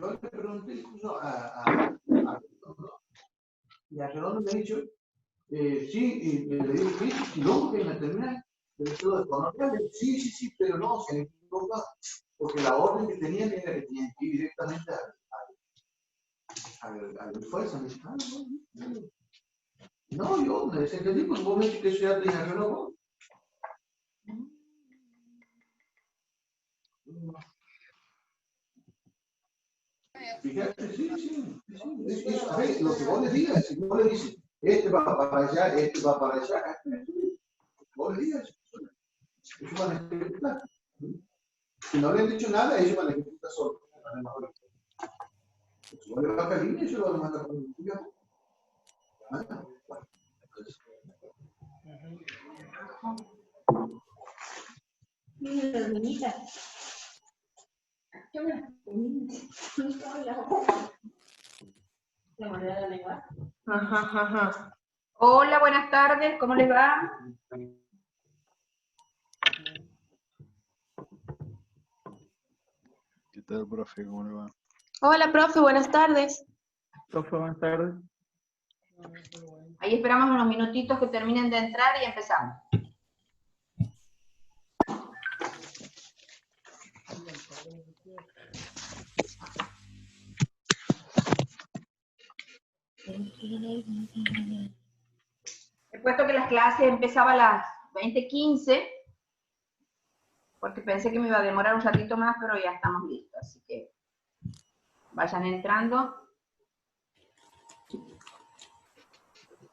yo le pregunté incluso y a Redondo me ha dicho, sí, y le digo, sí, y luego que en la terminal, del estudio de economía, sí, pero no, se equivoca, porque la orden que tenían era que tenían que ir directamente al fuerza. Me dice, no, yo me desentendí, pues vos me dices que eso ya tenía reloj. Fíjate, sí. A ver, lo que vos le digas, si vos le dices, este va para allá, este va para allá, vos le digas, ellos van a ejecutar. Si no le han dicho nada, ellos van a ejecutar solo. Si vos le vas a línea, ellos lo van a mandar por el tuyo. Mira, niñita. La moneda de la lengua. Ajá. Hola, buenas tardes, ¿cómo les va? ¿Qué tal, profe? ¿Cómo le va? Hola, profe, buenas tardes. Profe, buenas tardes. Ahí esperamos unos minutitos que terminen de entrar y empezamos. He puesto que las clases empezaban a las 20:15, porque pensé que me iba a demorar un ratito más, pero ya estamos listos, así que vayan entrando.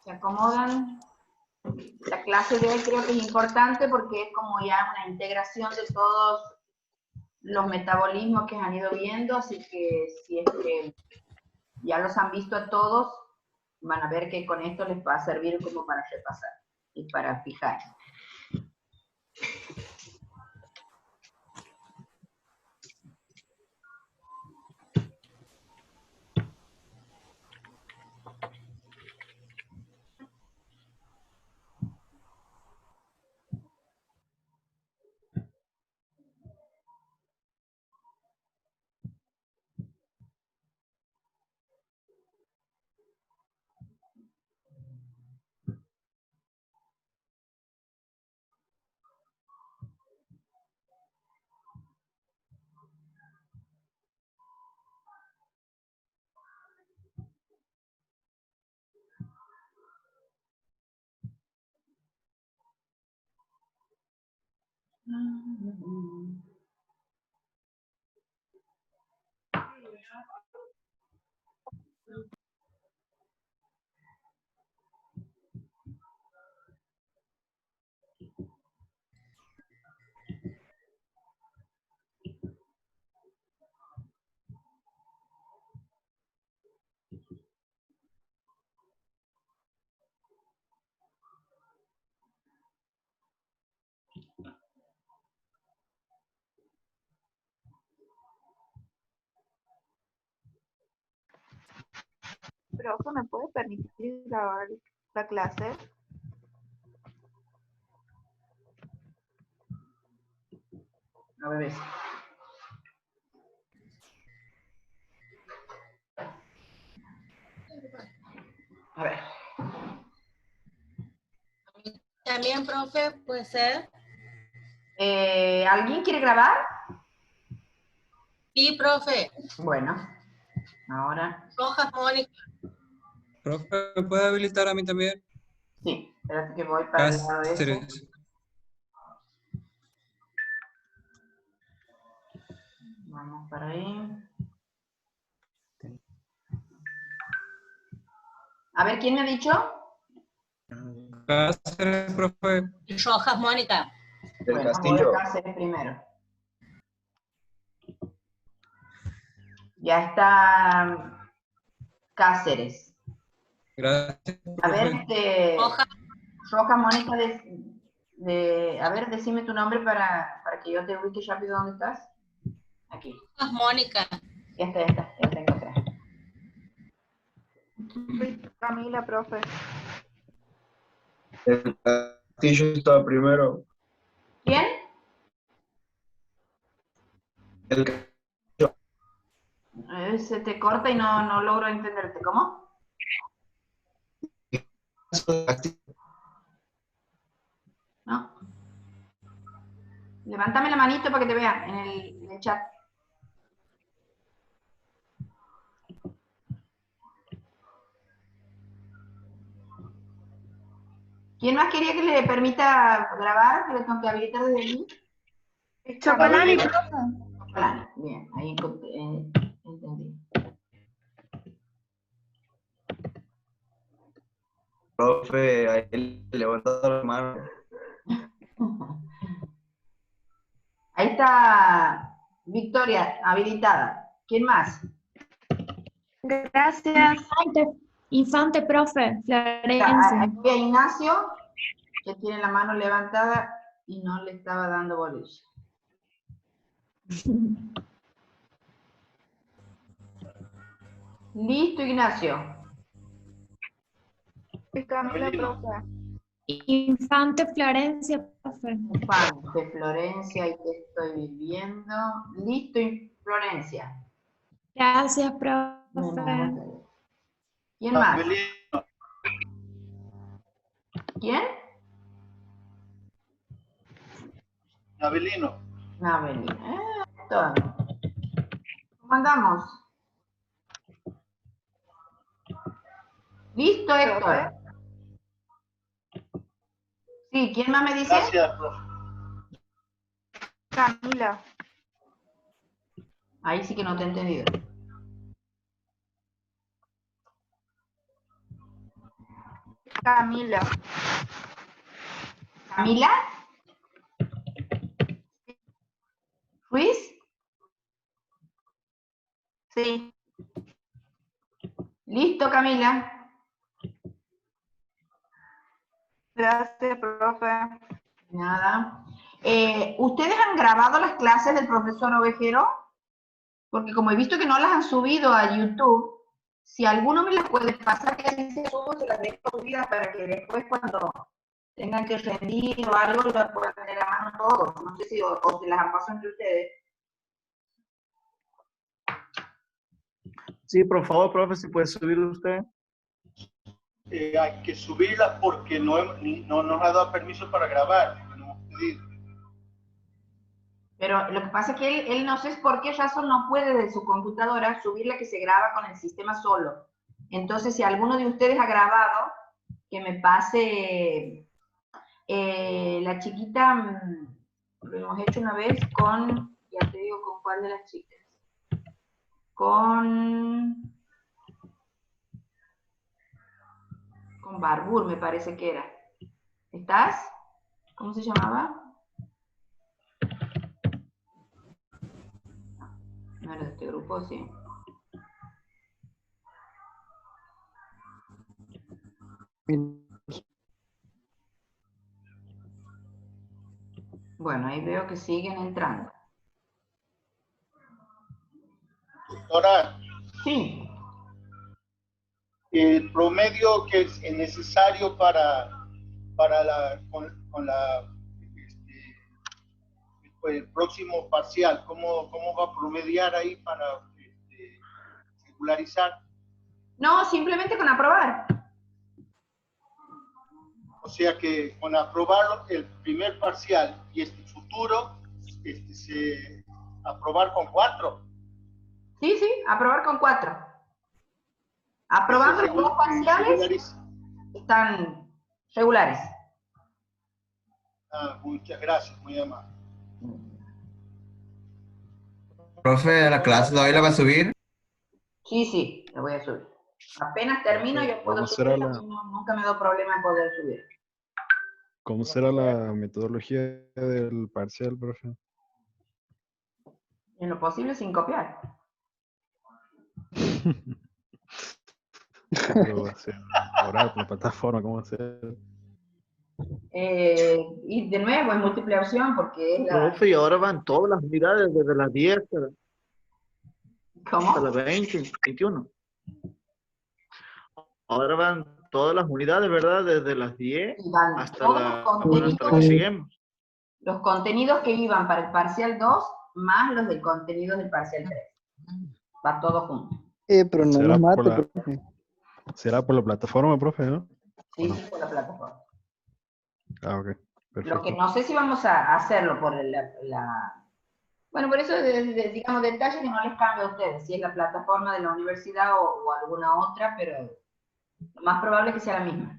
Se acomodan. La clase de hoy creo que es importante porque es como ya una integración de todos los metabolismos que han ido viendo, así que si es que ya los han visto a todos, van a ver que con esto les va a servir como para repasar y para fijar. Profe, ¿me puede permitir grabar la clase? A ver. A ver. También, profe, puede ser. ¿Alguien quiere grabar? Sí, profe. Bueno, ahora. Rojas, Mónica. Profe, ¿me puede habilitar a mí también? Sí, espérate que voy para el lado de ese. Cáceres. Vamos para ahí. A ver, ¿quién me ha dicho? Cáceres, profe. Rojas, Mónica. Del Bueno, Castillo. voy a Cáceres primero. Ya está Cáceres. Gracias, A ver, profe. Rojas, Mónica, a ver, decime tu nombre para que yo te ubique rápido dónde estás. Aquí. Rojas, Mónica. Ya te encontré. Camila, profe. El Castillo estaba primero. ¿Quién? El Castillo. veces se te corta y no logro entenderte. ¿Cómo? ¿No? Levántame la manito para que te vean en el chat. ¿Quién más quería que le permita grabar? Que le tengo que habilitar desde allí. Chocolate. Chocolate. Bien, ahí entendí. Profe, ahí levantó la mano. Ahí está Victoria, habilitada. ¿Quién más? Gracias. Infante, profe, Ahí Florencia. a Ignacio, que tiene la mano levantada y no le estaba dando bolilla. Listo, Ignacio. Camila, profe. Infante, Florencia, profe. Infante, Florencia, ahí te estoy viendo. Listo, Florencia. Gracias, profe. ¿Quién más? ¿Quién? Navelino. Navelino. Héctor. ¿Cómo andamos? Listo, Héctor. Sí, ¿quién más me dice? Gracias, profe. Camila. Ahí sí que no te he entendido. Camila. ¿Camila? ¿Ruiz? Sí. Listo, Camila. Gracias, profe. Nada. ¿Ustedes han grabado las clases del profesor Ovejero? Porque como he visto que no las han subido a YouTube, si alguno me las puede pasar, que así se subo, se las dejo subidas para que después cuando tengan que rendir o algo, las puedan tener a mano todos. No sé si o se las han pasado entre ustedes. Sí, por favor, profe, si puede subir usted. Hay que subirla porque no nos ha dado permiso para grabar. No hemos pedido. Pero lo que pasa es que él no sé por qué razón no puede de su computadora subir la que se graba con el sistema solo. Entonces, si alguno de ustedes ha grabado, que me pase la chiquita, lo hemos hecho una vez con, ya te digo con cuál de las chicas. Con Barbur, me parece que era. ¿Estás? ¿Cómo se llamaba? No era de este grupo, sí. Bueno, ahí veo que siguen entrando. Doctora, Sí. el promedio que es necesario con el próximo parcial, ¿cómo va a promediar ahí para regularizar? No, simplemente con aprobar. O sea que con aprobar el primer parcial y futuro, aprobar con 4. Sí, aprobar con 4. Aprobando los dos parciales, están regulares. Muchas gracias, muy amable. Profe, ¿la clase de hoy la va a subir? Sí, la voy a subir. Apenas termino, yo puedo subirla, nunca me da problema en poder subir. ¿Cómo será la metodología del parcial, profe? En lo posible sin copiar. Pero, o sea, oral, la plataforma, ¿cómo hacer? Y de nuevo, es múltiple opción porque es la... Profe, y ahora van todas las unidades desde las 10 hasta las 20, 21. Ahora van todas las unidades, ¿verdad? Desde las 10 hasta hasta que lleguemos. Los contenidos que iban para el parcial 2 más los del contenido del parcial 3. Va todo junto. Pero no ¿Será nos por mate, la, profe. será por la plataforma, profe, no? Sí, ¿O no? sí, por la plataforma. Ah, ok. Lo que Perfecto. no sé si vamos a hacerlo por bueno, por eso, digamos, detalle que no les cambia a ustedes, si es la plataforma de la universidad o alguna otra, pero lo más probable es que sea la misma.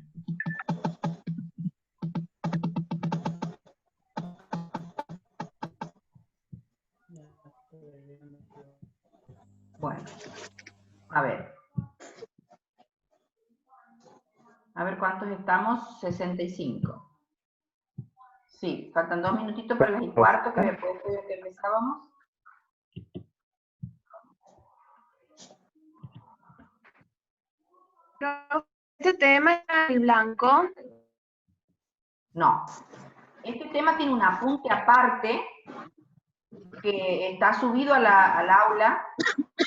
Bueno, a ver. A ver cuántos estamos, 65. Sí, faltan 2 minutitos para las 1:15, que después de que empezábamos. ¿Este tema era el blanco? No. Este tema tiene un apunte aparte que está subido al aula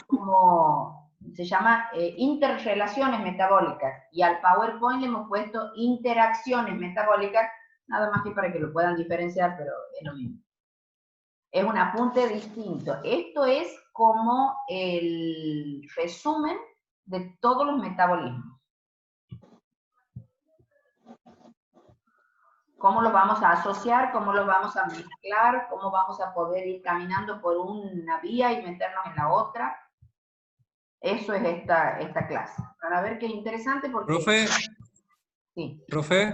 como se llama interrelaciones metabólicas, y al PowerPoint le hemos puesto interacciones metabólicas, nada más que para que lo puedan diferenciar, pero es lo mismo. Es un apunte distinto. Esto es como el resumen de todos los metabolismos. Cómo los vamos a asociar, cómo los vamos a mezclar, cómo vamos a poder ir caminando por una vía y meternos en la otra. Eso es esta clase. Para ver qué interesante porque... Profe, sí. profe,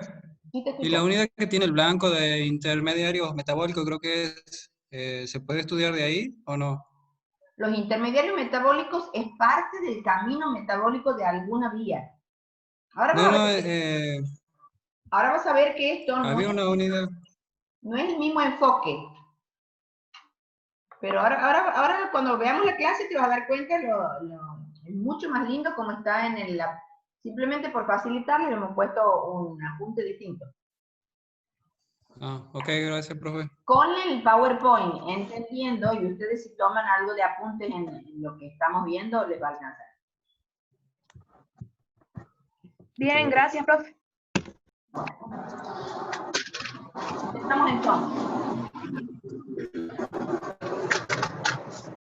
Sí, te y escucho. la unidad que tiene el blanco de intermediarios metabólicos, creo que ¿se puede estudiar de ahí o no? Los intermediarios metabólicos es parte del camino metabólico de alguna vía. Ahora No, no, ahora vas a ver que esto había una unidad. no es el mismo enfoque. Pero ahora cuando veamos la clase te vas a dar cuenta es mucho más lindo como está en el... Simplemente por facilitarle le hemos puesto un apunte distinto. Ah, ok, gracias, profe. Con el PowerPoint, entendiendo, y ustedes si toman algo de apuntes en lo que estamos viendo, les va a alcanzar. Bien, gracias, profe. Estamos entonces.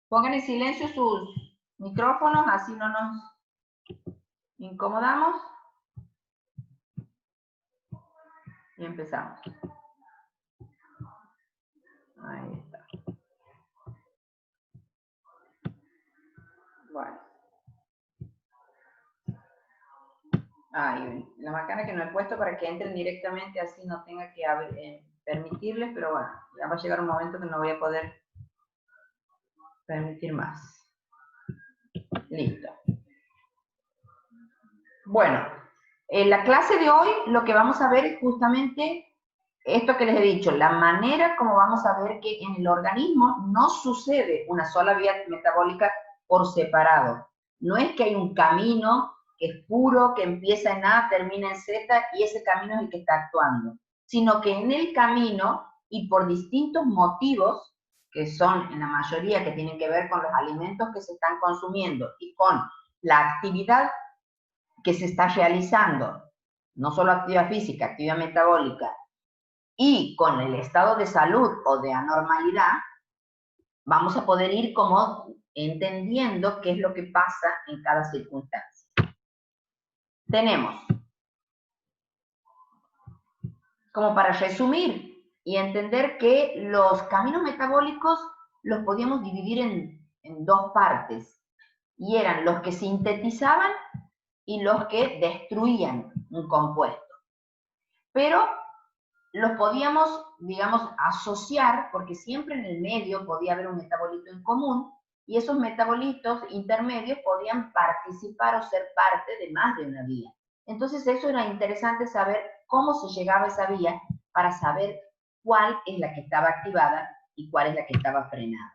Pongan en silencio sus micrófonos, así no nos incomodamos. Y empezamos. Ahí está. Bueno. La macana que no he puesto para que entren directamente, así no tenga que permitirles, pero bueno, ya va a llegar un momento que no voy a poder permitir más. Listo. Bueno, en la clase de hoy lo que vamos a ver es justamente esto que les he dicho, la manera como vamos a ver que en el organismo no sucede una sola vía metabólica por separado. No es que hay un camino que es puro, que empieza en A, termina en Z, y ese camino es el que está actuando, sino que en el camino, y por distintos motivos, que son en la mayoría que tienen que ver con los alimentos que se están consumiendo y con la actividad que se está realizando, no solo actividad física, actividad metabólica, y con el estado de salud o de anormalidad, vamos a poder ir como entendiendo qué es lo que pasa en cada circunstancia. Tenemos, como para resumir y entender que los caminos metabólicos los podíamos dividir en dos partes, y eran los que sintetizaban y los que destruían un compuesto. Pero los podíamos, digamos, asociar, porque siempre en el medio podía haber un metabolito en común, y esos metabolitos intermedios podían participar o ser parte de más de una vía. Entonces eso era interesante saber cómo se llegaba a esa vía para saber cuál es la que estaba activada y cuál es la que estaba frenada.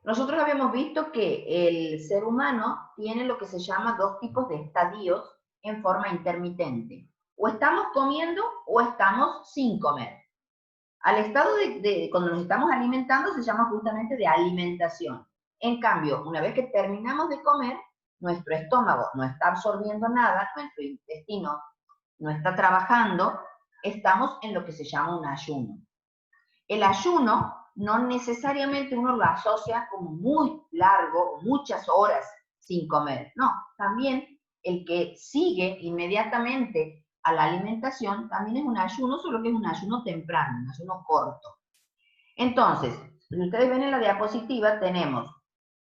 Nosotros habíamos visto que el ser humano tiene lo que se llama dos tipos de estadios en forma intermitente. O estamos comiendo o estamos sin comer. Al estado cuando nos estamos alimentando se llama justamente de alimentación. En cambio, una vez que terminamos de comer, nuestro estómago no está absorbiendo nada, nuestro intestino no está trabajando, estamos en lo que se llama un ayuno. El ayuno no necesariamente uno lo asocia como muy largo o muchas horas sin comer. No, también el que sigue inmediatamente a la alimentación también es un ayuno, solo que es un ayuno temprano, un ayuno corto. Entonces, si ustedes ven en la diapositiva, tenemos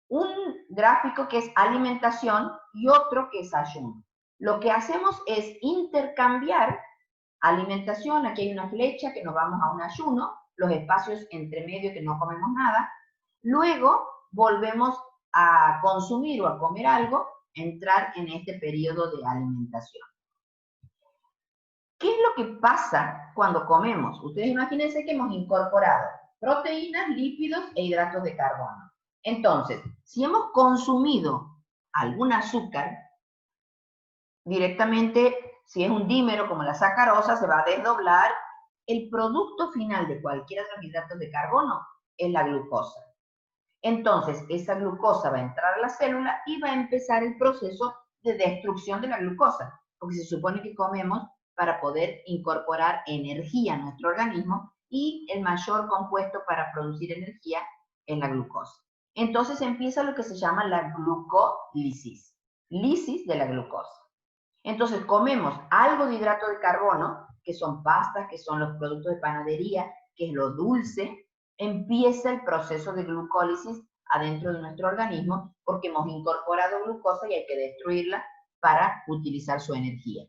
un gráfico que es alimentación y otro que es ayuno. Lo que hacemos es intercambiar alimentación, aquí hay una flecha que nos vamos a un ayuno, los espacios entre medio que no comemos nada, luego volvemos a consumir o a comer algo, entrar en este periodo de alimentación. ¿Qué es lo que pasa cuando comemos? Ustedes imagínense que hemos incorporado proteínas, lípidos e hidratos de carbono. Entonces, si hemos consumido algún azúcar, directamente, si es un dímero como la sacarosa, se va a desdoblar. El producto final de cualquiera de los hidratos de carbono es la glucosa. Entonces, esa glucosa va a entrar a la célula y va a empezar el proceso de destrucción de la glucosa, porque se supone que comemos para poder incorporar energía a nuestro organismo y el mayor compuesto para producir energía es la glucosa. Entonces empieza lo que se llama la glucólisis, lisis de la glucosa. Entonces comemos algo de hidrato de carbono, que son pastas, que son los productos de panadería, que es lo dulce, empieza el proceso de glucólisis adentro de nuestro organismo porque hemos incorporado glucosa y hay que destruirla para utilizar su energía.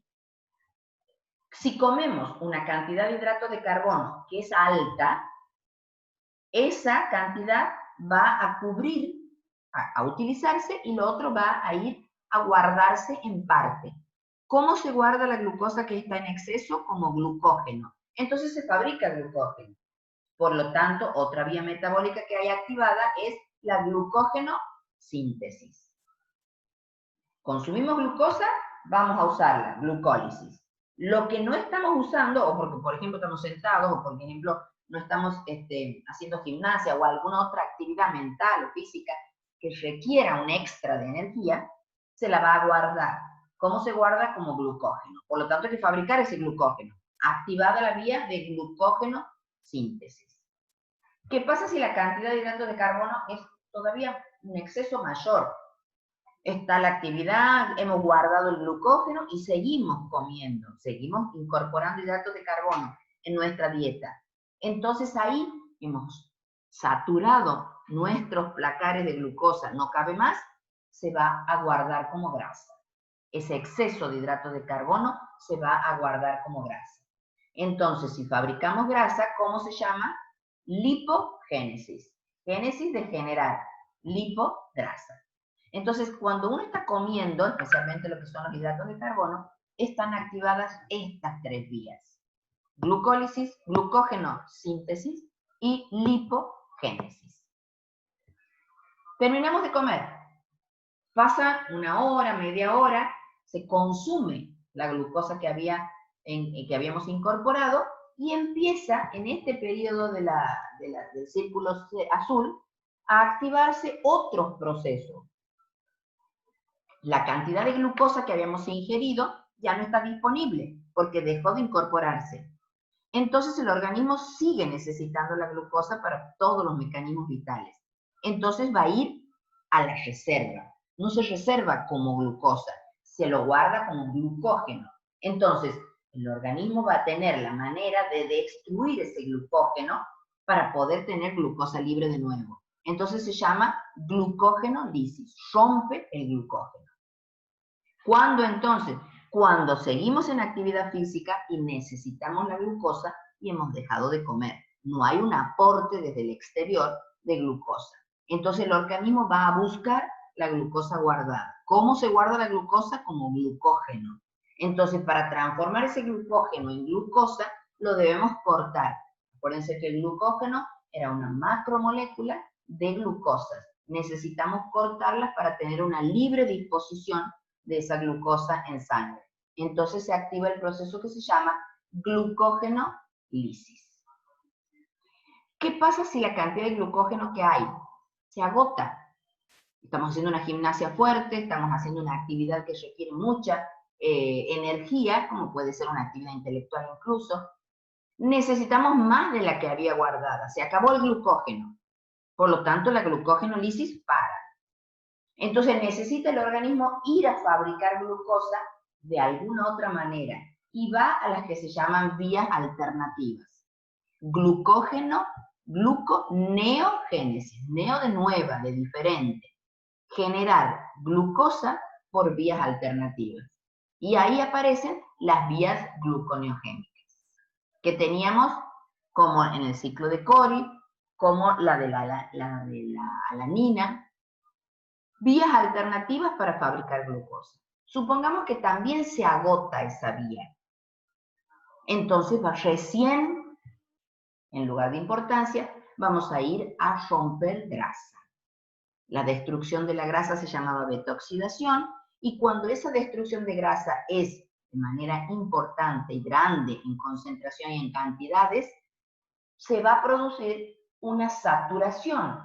Si comemos una cantidad de hidrato de carbono que es alta, esa cantidad va a cubrir, a utilizarse, y lo otro va a ir a guardarse en parte. ¿Cómo se guarda la glucosa que está en exceso? Como glucógeno. Entonces se fabrica glucógeno. Por lo tanto, otra vía metabólica que hay activada es la glucógeno síntesis. Consumimos glucosa, vamos a usarla, glucólisis. Lo que no estamos usando, o porque por ejemplo estamos sentados, o por ejemplo no estamos haciendo gimnasia o alguna otra actividad mental o física que requiera un extra de energía, se la va a guardar. ¿Cómo se guarda? Como glucógeno. Por lo tanto hay que fabricar ese glucógeno, activada la vía de glucógeno síntesis. ¿Qué pasa si la cantidad de hidratos de carbono es todavía un exceso mayor? Está la actividad, hemos guardado el glucógeno y seguimos comiendo, seguimos incorporando hidratos de carbono en nuestra dieta. Entonces ahí hemos saturado nuestros placares de glucosa, no cabe más, se va a guardar como grasa. Ese exceso de hidratos de carbono se va a guardar como grasa. Entonces, si fabricamos grasa, ¿cómo se llama? Lipogénesis. Génesis de generar, lipograsa. Entonces, cuando uno está comiendo, especialmente lo que son los hidratos de carbono, están activadas estas tres vías. Glucólisis, glucógeno síntesis y lipogénesis. Terminamos de comer. Pasa una hora, media hora, se consume la glucosa que habíamos incorporado y empieza en este periodo del círculo azul a activarse otros procesos. La cantidad de glucosa que habíamos ingerido ya no está disponible porque dejó de incorporarse. Entonces el organismo sigue necesitando la glucosa para todos los mecanismos vitales. Entonces va a ir a la reserva. No se reserva como glucosa, se lo guarda como glucógeno. Entonces, el organismo va a tener la manera de destruir ese glucógeno para poder tener glucosa libre de nuevo. Entonces se llama glucógenolisis, rompe el glucógeno. ¿Cuándo entonces? Cuando seguimos en actividad física y necesitamos la glucosa y hemos dejado de comer. No hay un aporte desde el exterior de glucosa. Entonces el organismo va a buscar la glucosa guardada. ¿Cómo se guarda la glucosa? Como glucógeno. Entonces, para transformar ese glucógeno en glucosa, lo debemos cortar. Acuérdense que el glucógeno era una macromolécula de glucosas. Necesitamos cortarlas para tener una libre disposición de esa glucosa en sangre. Entonces se activa el proceso que se llama glucógenolisis. ¿Qué pasa si la cantidad de glucógeno que hay se agota? Estamos haciendo una gimnasia fuerte, estamos haciendo una actividad que requiere mucha energía, como puede ser una actividad intelectual incluso. necesitamos más de la que había guardada. Se acabó el glucógeno. Por lo tanto, la glucogenólisis para. Entonces necesita el organismo ir a fabricar glucosa de alguna otra manera y va a las que se llaman vías alternativas. Glucógeno, gluconeogénesis, neo de nueva, de diferente. Generar glucosa por vías alternativas. Y ahí aparecen las vías gluconeogénicas, que teníamos como en el ciclo de Cori, como la de la alanina, vías alternativas para fabricar glucosa. Supongamos que también se agota esa vía. Entonces recién, en lugar de importancia, vamos a ir a romper grasa. La destrucción de la grasa se llamaba beta-oxidación, y cuando esa destrucción de grasa es de manera importante y grande en concentración y en cantidades, se va a producir una saturación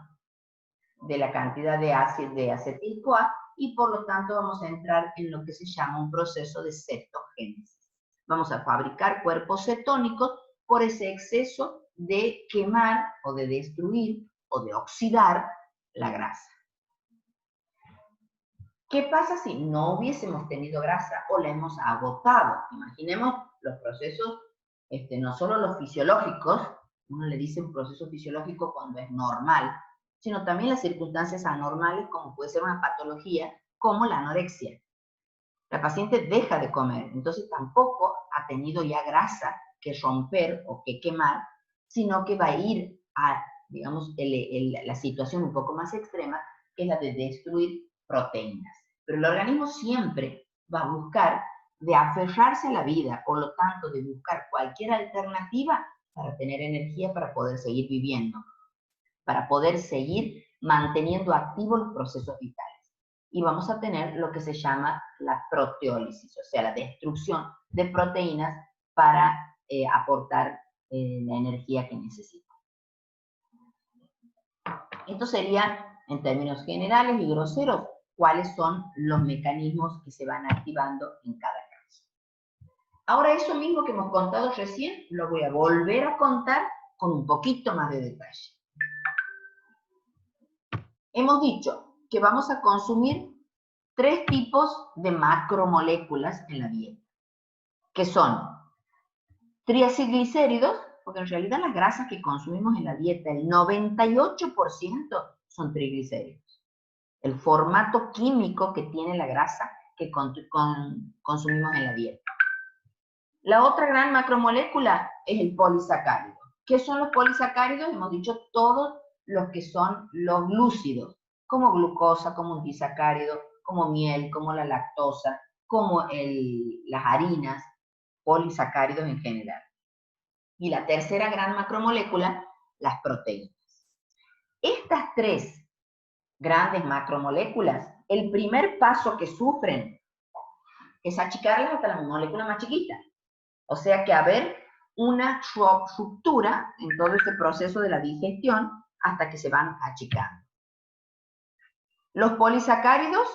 de la cantidad de acetil-CoA y por lo tanto vamos a entrar en lo que se llama un proceso de cetogénesis. Vamos a fabricar cuerpos cetónicos por ese exceso de quemar o de destruir o de oxidar la grasa. ¿Qué pasa si no hubiésemos tenido grasa o la hemos agotado? Imaginemos los procesos, no solo los fisiológicos, uno le dice un proceso fisiológico cuando es normal, sino también las circunstancias anormales, como puede ser una patología, como la anorexia. La paciente deja de comer, entonces tampoco ha tenido ya grasa que romper o que quemar, sino que va a ir a, digamos, la situación un poco más extrema, que es la de destruir proteínas. Pero el organismo siempre va a buscar de aferrarse a la vida, por lo tanto, de buscar cualquier alternativa para tener energía para poder seguir viviendo, para poder seguir manteniendo activos los procesos vitales. Y vamos a tener lo que se llama la proteólisis, o sea, la destrucción de proteínas para aportar la energía que necesita. Esto sería, en términos generales y groseros, cuáles son los mecanismos que se van activando en cada caso. Ahora, eso mismo que hemos contado recién, lo voy a volver a contar con un poquito más de detalle. Hemos dicho que vamos a consumir 3 tipos de macromoléculas en la dieta, que son triacilglicéridos, porque en realidad las grasas que consumimos en la dieta, el 98% son triglicéridos. El formato químico que tiene la grasa que consumimos en la dieta. La otra gran macromolécula es el polisacárido. ¿Qué son los polisacáridos? Hemos dicho todos los que son los glúcidos, como glucosa, como un disacárido, como miel, como la lactosa, como las harinas, polisacáridos en general. Y la tercera gran macromolécula, las proteínas. Estas 3 grandes macromoléculas, el primer paso que sufren es achicarlas hasta la molécula más chiquita. O sea que haber una ruptura en todo este proceso de la digestión hasta que se van achicando. Los polisacáridos,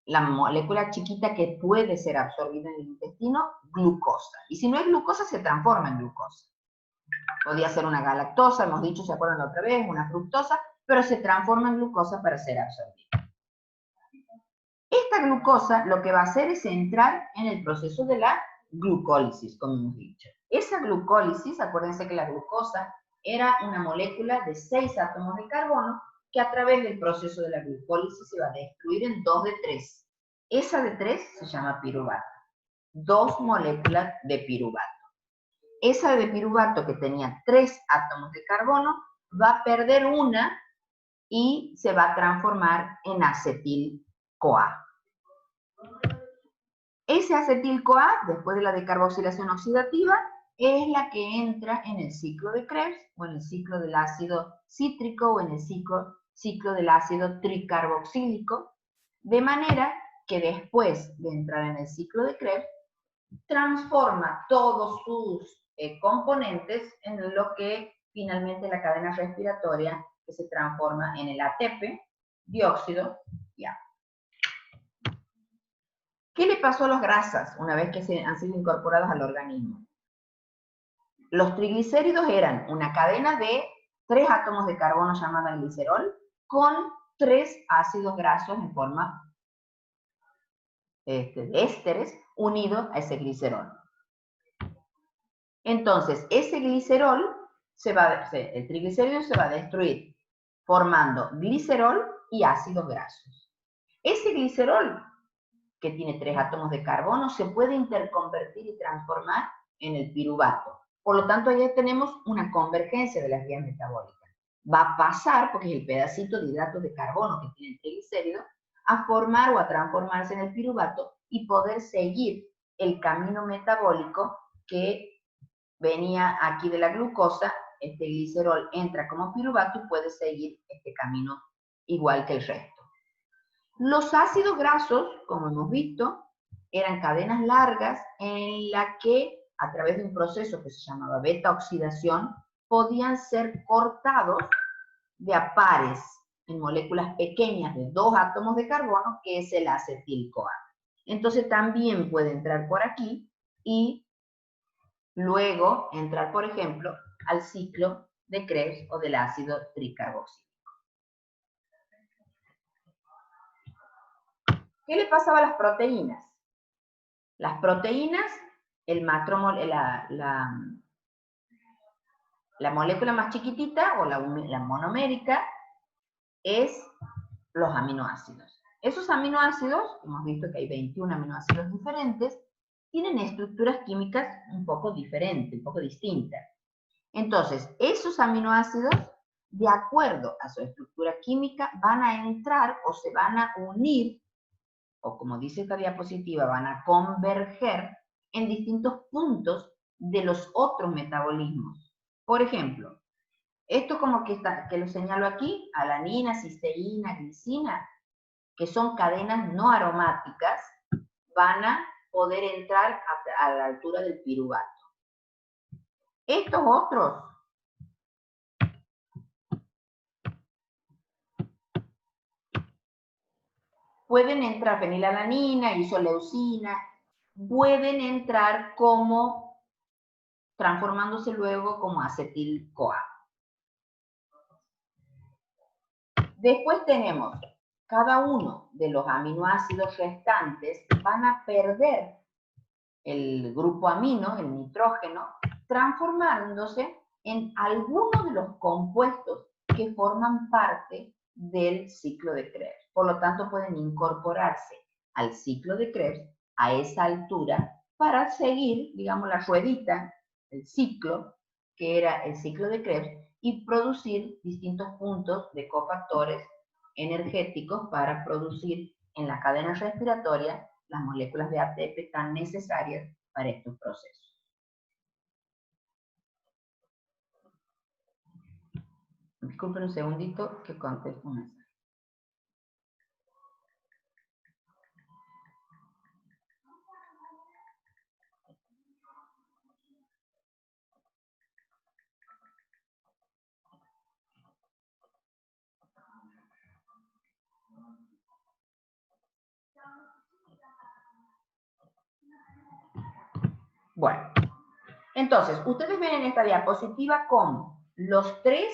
la molécula chiquita que puede ser absorbida en el intestino, glucosa. Y si no es glucosa, se transforma en glucosa. Podría ser una galactosa, hemos dicho, ¿se acuerdan la otra vez? Una fructosa, pero se transforma en glucosa para ser absorbida. Esta glucosa lo que va a hacer es entrar en el proceso de la glucólisis, como hemos dicho. Esa glucólisis, acuérdense que la glucosa era una molécula de 6 átomos de carbono que a través del proceso de la glucólisis se va a destruir en 2 de 3. Esa de 3 se llama piruvato. 2 moléculas de piruvato. Esa de piruvato que tenía 3 átomos de carbono va a perder una y se va a transformar en acetil-CoA. Ese acetil-CoA, después de la decarboxilación oxidativa, es la que entra en el ciclo de Krebs, o en el ciclo del ácido cítrico, o en el ciclo del ácido tricarboxílico, de manera que después de entrar en el ciclo de Krebs, transforma todos sus componentes en lo que finalmente la cadena respiratoria que se transforma en el ATP, dióxido y agua. ¿Qué le pasó a las grasas una vez que han sido incorporadas al organismo? Los triglicéridos eran una cadena de 3 átomos de carbono llamada glicerol con 3 ácidos grasos en forma de ésteres unidos a ese glicerol. Entonces, ese glicerol, el triglicérido se va a destruir formando glicerol y ácidos grasos. Ese glicerol, que tiene 3 átomos de carbono, se puede interconvertir y transformar en el piruvato. Por lo tanto, ahí tenemos una convergencia de las vías metabólicas. Va a pasar, porque es el pedacito de hidratos de carbono que tiene el triglicérido, a formar o a transformarse en el piruvato y poder seguir el camino metabólico que venía aquí de la glucosa. Este glicerol entra como piruvato y puede seguir este camino igual que el resto. Los ácidos grasos, como hemos visto, eran cadenas largas en la que, a través de un proceso que se llamaba beta-oxidación, podían ser cortados de a pares en moléculas pequeñas de 2 átomos de carbono, que es el acetil-CoA. Entonces también puede entrar por aquí y luego entrar, por ejemplo, al ciclo de Krebs o del ácido tricarboxílico. ¿Qué le pasaba a las proteínas? Las proteínas, la molécula más chiquitita o la monomérica es los aminoácidos. Esos aminoácidos, hemos visto que hay 21 aminoácidos diferentes, tienen estructuras químicas un poco diferentes, un poco distintas. Entonces, esos aminoácidos, de acuerdo a su estructura química, van a entrar o se van a unir, o como dice esta diapositiva, van a converger en distintos puntos de los otros metabolismos. Por ejemplo, esto como que lo señalo aquí, alanina, cisteína, glicina, que son cadenas no aromáticas, van a poder entrar a la altura del piruvato. Estos otros pueden entrar, fenilalanina, isoleucina, pueden entrar como, transformándose luego como acetil-CoA. Después tenemos, cada uno de los aminoácidos restantes van a perder el grupo amino, el nitrógeno, transformándose en algunos de los compuestos que forman parte del ciclo de Krebs. Por lo tanto, pueden incorporarse al ciclo de Krebs a esa altura para seguir, digamos, la ruedita, el ciclo, que era el ciclo de Krebs, y producir distintos puntos de cofactores energéticos para producir en la cadena respiratoria las moléculas de ATP tan necesarias para estos procesos. Disculpen un segundito que contesto un mensaje. Bueno, entonces, ustedes ven en esta diapositiva cómo los 3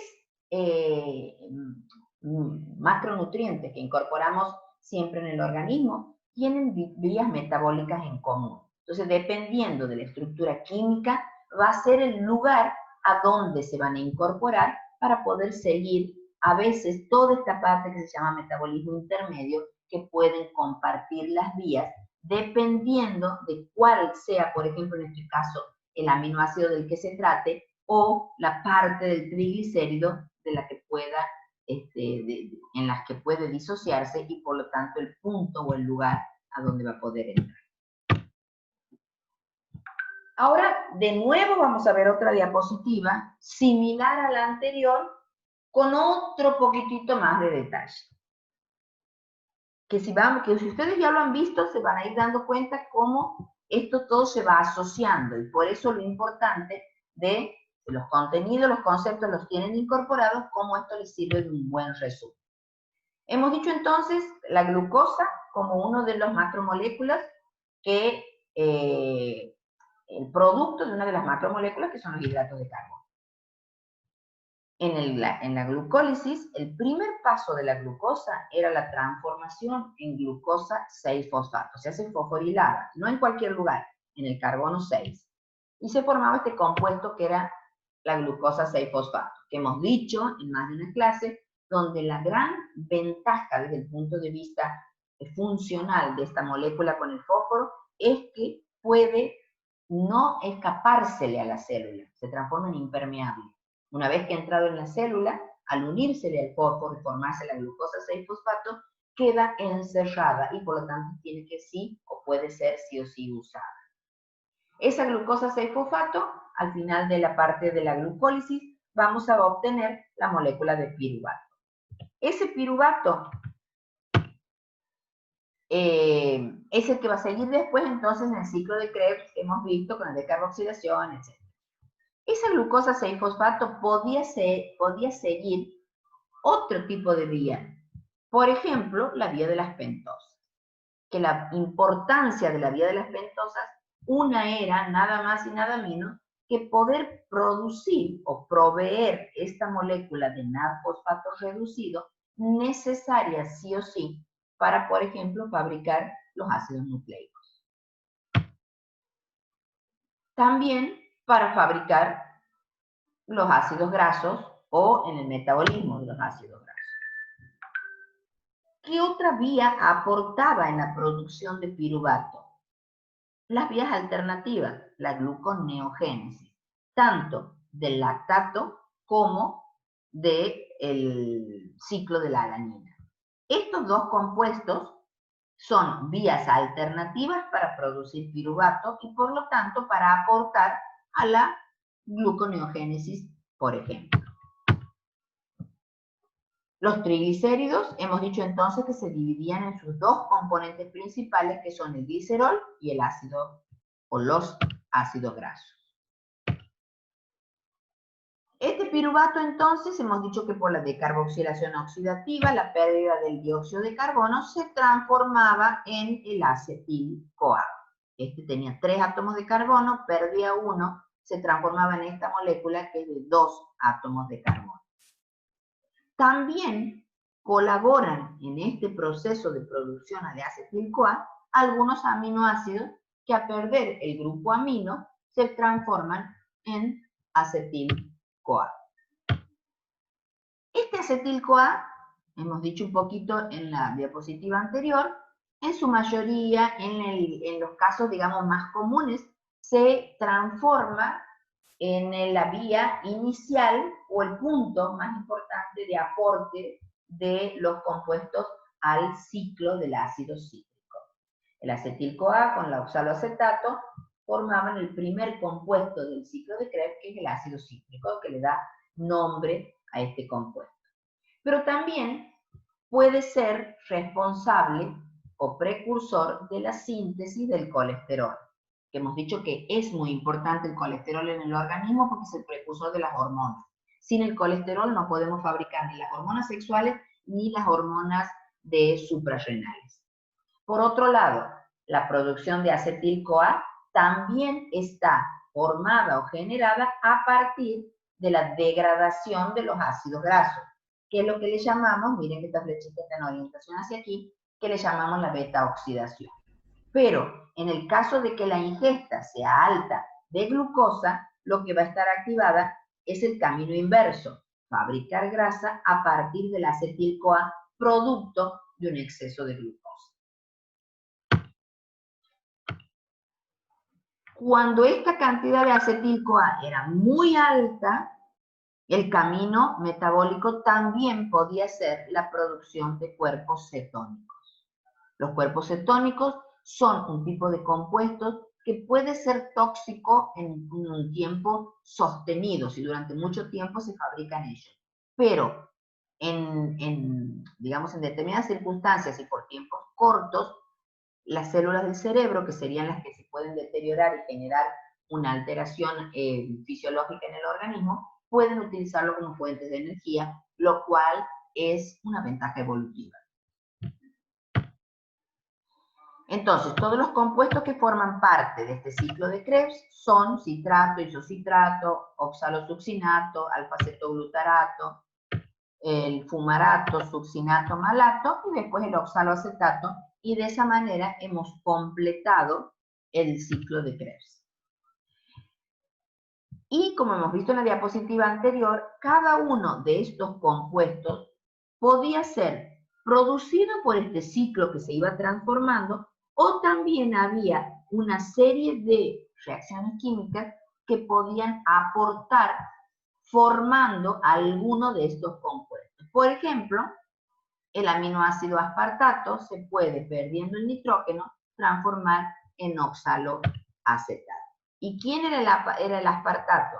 macronutrientes que incorporamos siempre en el organismo tienen vías metabólicas en común. Entonces, dependiendo de la estructura química, va a ser el lugar a donde se van a incorporar para poder seguir a veces toda esta parte que se llama metabolismo intermedio, que pueden compartir las vías dependiendo de cuál sea, por ejemplo, en este caso, el aminoácido del que se trate, o la parte del triglicérido de la que pueda, en las que puede disociarse, y por lo tanto el punto o el lugar a donde va a poder entrar. Ahora, de nuevo vamos a ver otra diapositiva similar a la anterior, con otro poquitito más de detalle. Que si ustedes ya lo han visto, se van a ir dando cuenta cómo esto todo se va asociando, y por eso lo importante de los contenidos, los conceptos los tienen incorporados, cómo esto les sirve de un buen resumen. Hemos dicho entonces la glucosa como uno de los macromoléculas que el producto de una de las macromoléculas que son los hidratos de carbono. En la glucólisis, el primer paso de la glucosa era la transformación en glucosa 6-fosfato. Se hace fosforilada, no en cualquier lugar, en el carbono 6. Y se formaba este compuesto que era la glucosa 6-fosfato, que hemos dicho en más de una clase, donde la gran ventaja desde el punto de vista funcional de esta molécula con el fósforo es que puede no escapársele a la célula, se transforma en impermeable. Una vez que ha entrado en la célula, al unírsele al fósforo y formarse la glucosa 6-fosfato, queda encerrada y por lo tanto tiene que sí o puede ser sí o sí usada. Esa glucosa 6-fosfato, al final de la parte de la glucólisis, vamos a obtener la molécula de piruvato. Ese piruvato es el que va a seguir después entonces en el ciclo de Krebs que hemos visto con la decarboxilación, etc. Esa glucosa 6-fosfato podía seguir otro tipo de vía. Por ejemplo, la vía de las pentosas. Que la importancia de la vía de las pentosas, una era nada más y nada menos que poder producir o proveer esta molécula de NAD-fosfato reducido necesaria sí o sí para, por ejemplo, fabricar los ácidos nucleicos. También para fabricar los ácidos grasos o en el metabolismo de los ácidos grasos. ¿Qué otra vía aportaba en la producción de piruvato? Las vías alternativas, la gluconeogénesis, tanto del lactato como del ciclo de la alanina. Estos dos compuestos son vías alternativas para producir piruvato y por lo tanto para aportar a la gluconeogénesis, por ejemplo. Los triglicéridos, hemos dicho entonces que se dividían en sus dos componentes principales, que son el glicerol y el ácido, o los ácidos grasos. Este piruvato entonces, hemos dicho que por la decarboxilación oxidativa, la pérdida del dióxido de carbono, se transformaba en el acetil-CoA. Este tenía 3 átomos de carbono, perdía 1, se transformaba en esta molécula que es de 2 átomos de carbono. También colaboran en este proceso de producción de acetil-CoA algunos aminoácidos que a perder el grupo amino se transforman en acetil-CoA. Este acetil-CoA, hemos dicho un poquito en la diapositiva anterior, en su mayoría, en los casos, digamos, más comunes, se transforma en la vía inicial o el punto más importante de aporte de los compuestos al ciclo del ácido cítrico. El acetil-CoA con la oxaloacetato formaban el primer compuesto del ciclo de Krebs, que es el ácido cítrico, que le da nombre a este compuesto. Pero también puede ser responsable o precursor de la síntesis del colesterol, que hemos dicho que es muy importante el colesterol en el organismo porque es el precursor de las hormonas. Sin el colesterol no podemos fabricar ni las hormonas sexuales ni las hormonas suprarrenales. Por otro lado, la producción de acetil-CoA también está formada o generada a partir de la degradación de los ácidos grasos, que es lo que le llamamos, miren que esta flechita está en orientación hacia aquí, que le llamamos la beta-oxidación. Pero en el caso de que la ingesta sea alta de glucosa, lo que va a estar activada es el camino inverso, fabricar grasa a partir del acetil-CoA, producto de un exceso de glucosa. Cuando esta cantidad de acetil-CoA era muy alta, el camino metabólico también podía ser la producción de cuerpos cetónicos. Los cuerpos cetónicos son un tipo de compuestos que puede ser tóxico en un tiempo sostenido, si durante mucho tiempo se fabrican ellos. Pero digamos, en determinadas circunstancias y por tiempos cortos, las células del cerebro, que serían las que se pueden deteriorar y generar una alteración fisiológica en el organismo, pueden utilizarlo como fuentes de energía, lo cual es una ventaja evolutiva. Entonces, todos los compuestos que forman parte de este ciclo de Krebs son citrato, isocitrato, oxalosuccinato, alfa-cetoglutarato, el fumarato, succinato, malato y después el oxaloacetato, y de esa manera hemos completado el ciclo de Krebs. Y como hemos visto en la diapositiva anterior, cada uno de estos compuestos podía ser producido por este ciclo que se iba transformando, o también había una serie de reacciones químicas que podían aportar formando alguno de estos compuestos. Por ejemplo, el aminoácido aspartato se puede, perdiendo el nitrógeno, transformar en oxaloacetato. ¿Y quién era el aspartato?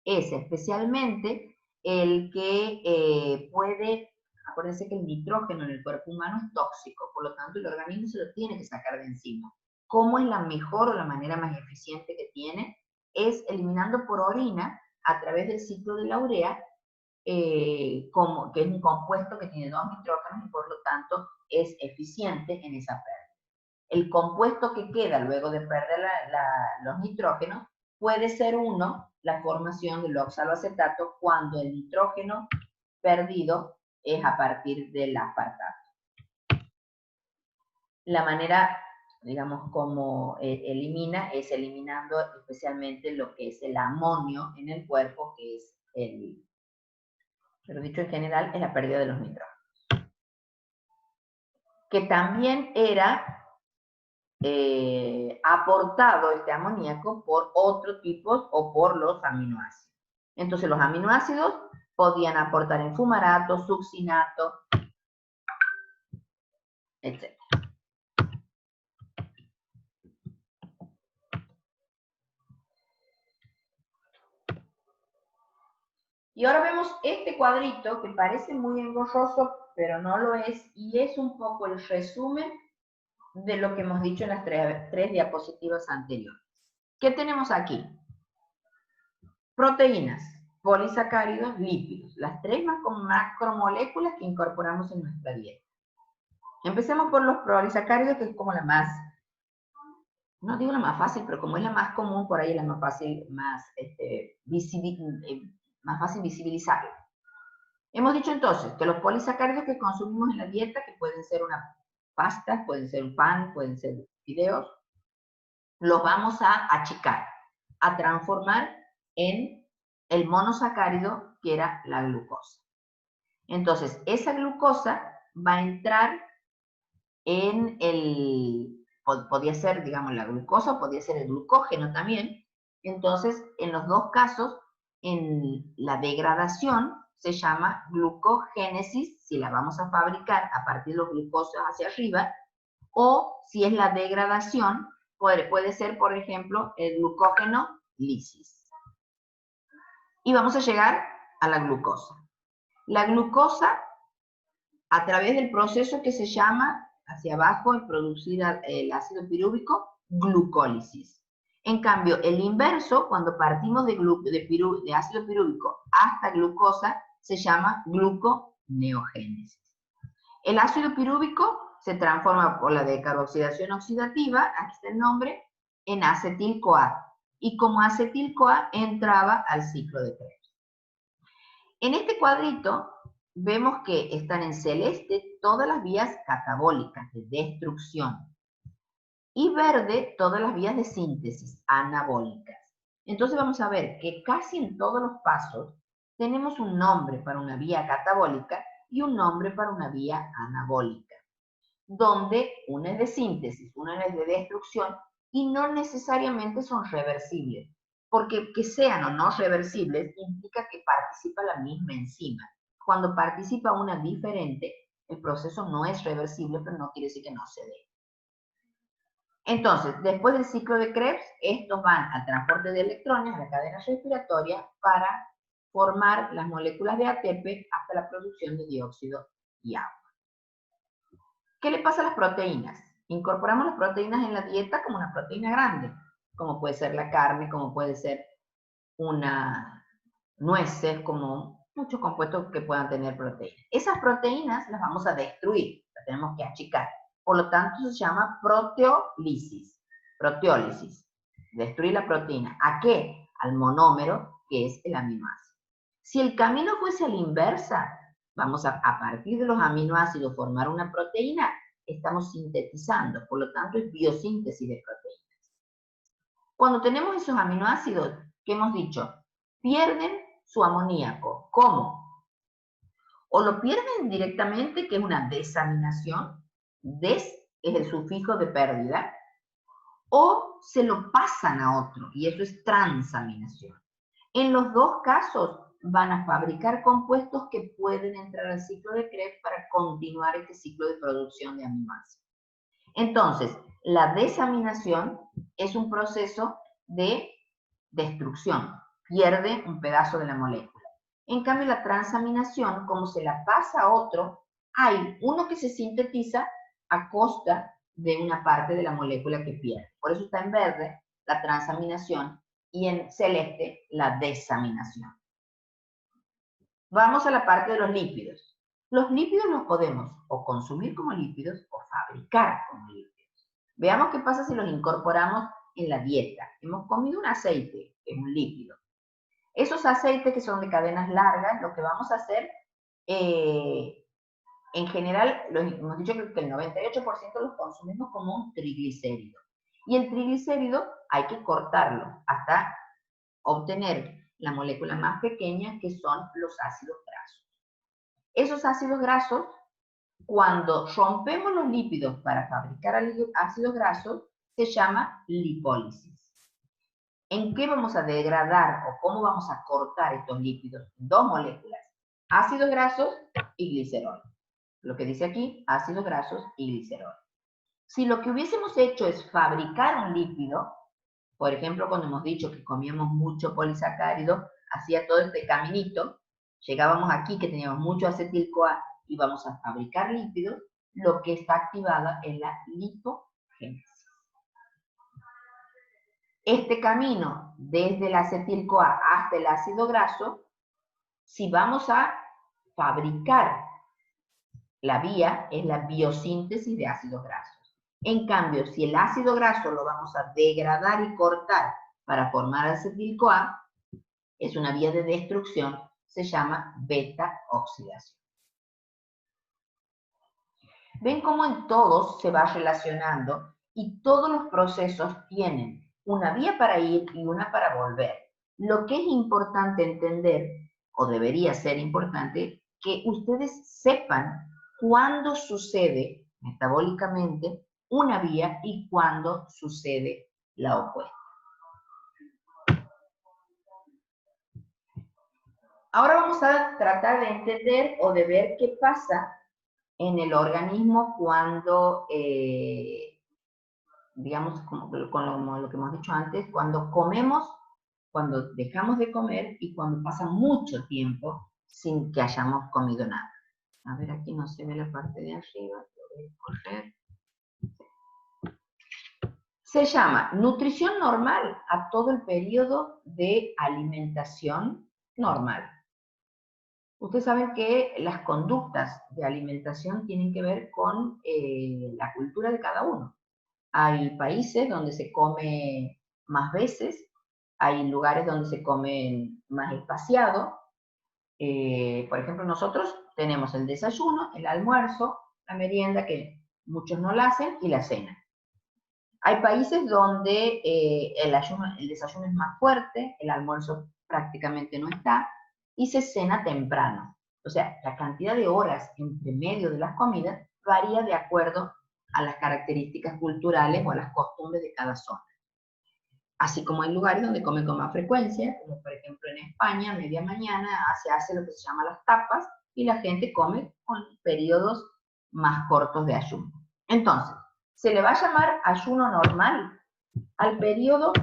Es especialmente el que puede, acuérdense que el nitrógeno en el cuerpo humano es tóxico, por lo tanto el organismo se lo tiene que sacar de encima. ¿Cómo es la mejor o la manera más eficiente que tiene? Es eliminando por orina a través del ciclo de la urea, que es un compuesto que tiene 2 nitrógenos y por lo tanto es eficiente en esa pérdida. El compuesto que queda luego de perder los nitrógenos puede ser la formación del oxaloacetato cuando el nitrógeno perdido es a partir del aspartato. La manera, digamos, como elimina es eliminando especialmente lo que es el amonio en el cuerpo, que es pero dicho en general, es la pérdida de los nitrógenos. Que también era aportado este amoníaco por otros tipos o por los aminoácidos. Entonces los aminoácidos podían aportar en fumarato, succinato, etc. Y ahora vemos este cuadrito que parece muy engorroso, pero no lo es, y es un poco el resumen de lo que hemos dicho en las tres diapositivas anteriores. ¿Qué tenemos aquí? Proteínas, polisacáridos, lípidos, las 3 macromoléculas que incorporamos en nuestra dieta. Empecemos por los polisacáridos, que es como la más, no digo la más fácil, pero como es la más común, por ahí es la más fácil, más fácil visibilizarla. Hemos dicho entonces que los polisacáridos que consumimos en la dieta, que pueden ser una pasta, pueden ser un pan, pueden ser fideos, los vamos a achicar, a transformar en el monosacárido, que era la glucosa. Entonces, esa glucosa va a entrar en podía ser, digamos, la glucosa, podía ser el glucógeno también. Entonces, en los dos casos, en la degradación se llama glucogénesis, si la vamos a fabricar a partir de los glucosas hacia arriba, o si es la degradación, puede ser, por ejemplo, el glucógeno lisis. Y vamos a llegar a la glucosa. La glucosa, a través del proceso que se llama, hacia abajo, el producir el ácido pirúvico, glucólisis. En cambio, el inverso, cuando partimos de ácido pirúvico hasta glucosa, se llama gluconeogénesis. El ácido pirúvico se transforma por la decarboxilación oxidativa, aquí está el nombre, en acetil-CoA. Y como acetil-CoA entraba al ciclo de Krebs. En este cuadrito vemos que están en celeste todas las vías catabólicas de destrucción y verde todas las vías de síntesis anabólicas. Entonces vamos a ver que casi en todos los pasos tenemos un nombre para una vía catabólica y un nombre para una vía anabólica, donde una es de síntesis, una es de destrucción y no necesariamente son reversibles, porque que sean o no reversibles implica que participa la misma enzima. Cuando participa una diferente, el proceso no es reversible, pero no quiere decir que no se dé. Entonces, después del ciclo de Krebs, estos van al transporte de electrones a la cadena respiratoria para formar las moléculas de ATP hasta la producción de dióxido y agua. ¿Qué le pasa a las proteínas? Incorporamos las proteínas en la dieta como una proteína grande, como puede ser la carne, como puede ser una nueces, como muchos compuestos que puedan tener proteínas. Esas proteínas las vamos a destruir, las tenemos que achicar. por lo tanto se llama proteólisis. Proteólisis. Destruir la proteína. ¿A qué? Al monómero, que es el aminoácido. Si el camino fuese a la inversa, vamos a partir de los aminoácidos formar una proteína, estamos sintetizando, por lo tanto es biosíntesis de proteínas. Cuando tenemos esos aminoácidos, ¿qué hemos dicho? Pierden su amoníaco. ¿Cómo? O lo pierden directamente, que es una desaminación, des es el sufijo de pérdida, o se lo pasan a otro, y eso es transaminación. En los dos casos van a fabricar compuestos que pueden entrar al ciclo de Krebs para continuar este ciclo de producción de aminoácidos. Entonces, la desaminación es un proceso de destrucción, pierde un pedazo de la molécula. En cambio, la transaminación, como se la pasa a otro, hay uno que se sintetiza a costa de una parte de la molécula que pierde. Por eso está en verde la transaminación y en celeste la desaminación. Vamos a la parte de los lípidos. Los lípidos los podemos o consumir como lípidos o fabricar como lípidos. Veamos qué pasa si los incorporamos en la dieta. Hemos comido un aceite, que es un lípido. Esos aceites que son de cadenas largas, lo que vamos a hacer, en general, hemos dicho que el 98% los consumimos como un triglicérido. Y el triglicérido hay que cortarlo hasta obtener la molécula más pequeña, que son los ácidos grasos. Esos ácidos grasos, cuando rompemos los lípidos para fabricar ácidos grasos, se llama lipólisis. ¿En qué vamos a degradar o cómo vamos a cortar estos lípidos? Dos moléculas, ácidos grasos y glicerol. Lo que dice aquí, ácidos grasos y glicerol. Si lo que hubiésemos hecho es fabricar un lípido, por ejemplo, cuando hemos dicho que comíamos mucho polisacárido, hacía todo este caminito, llegábamos aquí que teníamos mucho acetil-CoA y vamos a fabricar lípidos, lo que está activada es la lipogénesis. Este camino, desde el acetil-CoA hasta el ácido graso, si vamos a fabricar la vía, es la biosíntesis de ácidos grasos. En cambio, si el ácido graso lo vamos a degradar y cortar para formar acetil-CoA, es una vía de destrucción, se llama beta-oxidación. Ven cómo en todos se va relacionando y todos los procesos tienen una vía para ir y una para volver. Lo que es importante entender, o debería ser importante, que ustedes sepan cuándo sucede metabólicamente una vía y cuándo sucede la opuesta. Ahora vamos a tratar de entender o de ver qué pasa en el organismo cuando, digamos, con lo que hemos dicho antes, cuando comemos, cuando dejamos de comer y cuando pasa mucho tiempo sin que hayamos comido nada. A ver, aquí no se ve la parte de arriba, voy a correr. Se llama nutrición normal a todo el periodo de alimentación normal. Ustedes saben que las conductas de alimentación tienen que ver con la cultura de cada uno. Hay países donde se come más veces, hay lugares donde se come más espaciado. Por ejemplo, nosotros tenemos el desayuno, el almuerzo, la merienda, que muchos no la hacen, y la cena. Hay países donde el desayuno es más fuerte, el almuerzo prácticamente no está, y se cena temprano. O sea, la cantidad de horas entre medio de las comidas varía de acuerdo a las características culturales o a las costumbres de cada zona. Así como hay lugares donde comen con más frecuencia, como por ejemplo en España, a media mañana se hace lo que se llama las tapas, y la gente come con periodos más cortos de ayuno. Entonces, se le va a llamar ayuno normal al periodo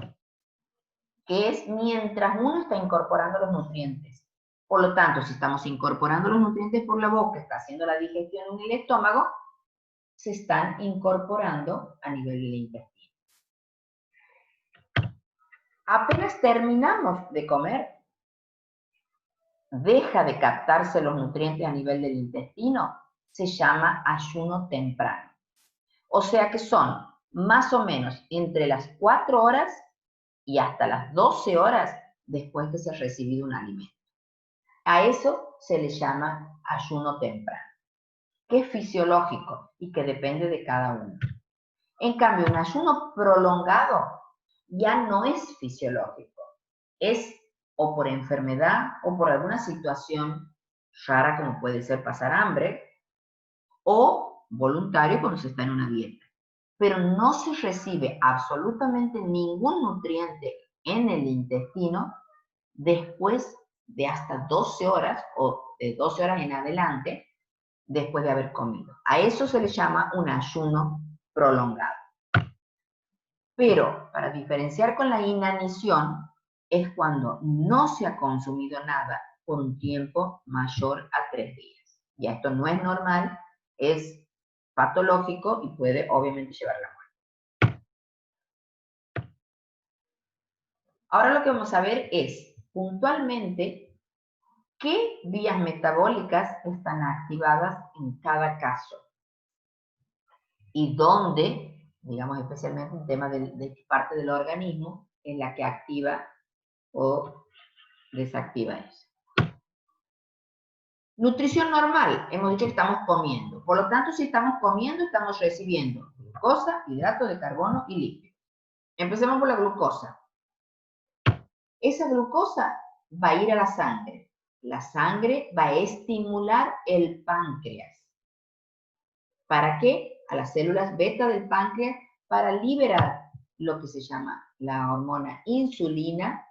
que es mientras uno está incorporando los nutrientes. Por lo tanto, si estamos incorporando los nutrientes por la boca, está haciendo la digestión en el estómago, se están incorporando a nivel del intestino. Apenas terminamos de comer, deja de captarse los nutrientes a nivel del intestino, se llama ayuno temprano. O sea que son más o menos entre las 4 horas y hasta las 12 horas después que se ha recibido un alimento. A eso se le llama ayuno temprano, que es fisiológico y que depende de cada uno. En cambio, un ayuno prolongado ya no es fisiológico, es o por enfermedad o por alguna situación rara como puede ser pasar hambre, o voluntario cuando se está en una dieta. Pero no se recibe absolutamente ningún nutriente en el intestino después de hasta 12 horas o de 12 horas en adelante después de haber comido. A eso se le llama un ayuno prolongado. Pero para diferenciar con la inanición es cuando no se ha consumido nada por un tiempo mayor a 3 días. Y esto no es normal, es patológico y puede obviamente llevar a la muerte. Ahora lo que vamos a ver es puntualmente qué vías metabólicas están activadas en cada caso y dónde, digamos especialmente el tema de parte del organismo en la que activa o desactiva eso. Nutrición normal, hemos dicho que estamos comiendo. Por lo tanto, si estamos comiendo, estamos recibiendo glucosa, hidratos de carbono y lípidos. Empecemos por la glucosa. Esa glucosa va a ir a la sangre. La sangre va a estimular el páncreas. ¿Para qué? A las células beta del páncreas para liberar lo que se llama la hormona insulina,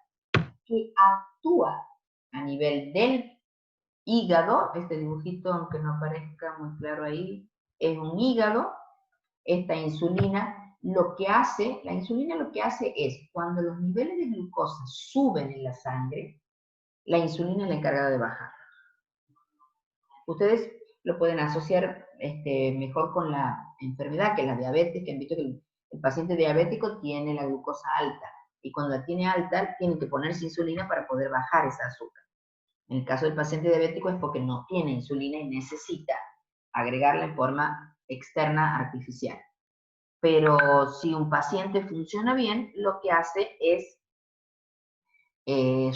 que actúa a nivel del hígado. Este dibujito, aunque no aparezca muy claro ahí, es un hígado. Esta insulina la insulina lo que hace es, cuando los niveles de glucosa suben en la sangre, la insulina es la encargada de bajar. Ustedes lo pueden asociar mejor con la enfermedad, que es la diabetes, que han visto que el paciente diabético tiene la glucosa alta, y cuando la tiene alta, tienen que ponerse insulina para poder bajar esa azúcar. En el caso del paciente diabético es porque no tiene insulina y necesita agregarla en forma externa artificial. Pero si un paciente funciona bien, lo que hace es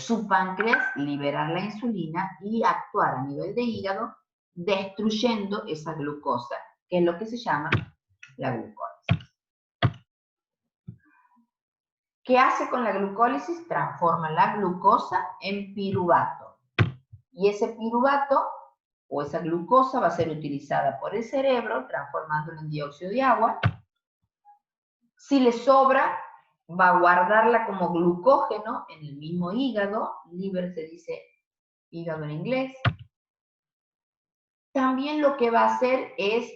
su páncreas liberar la insulina y actuar a nivel de hígado, destruyendo esa glucosa, que es lo que se llama la glucólisis. ¿Qué hace con la glucólisis? Transforma la glucosa en piruvato. Y ese piruvato, o esa glucosa, va a ser utilizada por el cerebro, transformándolo en dióxido de agua. Si le sobra, va a guardarla como glucógeno en el mismo hígado. Liver se dice hígado en inglés. También lo que va a hacer es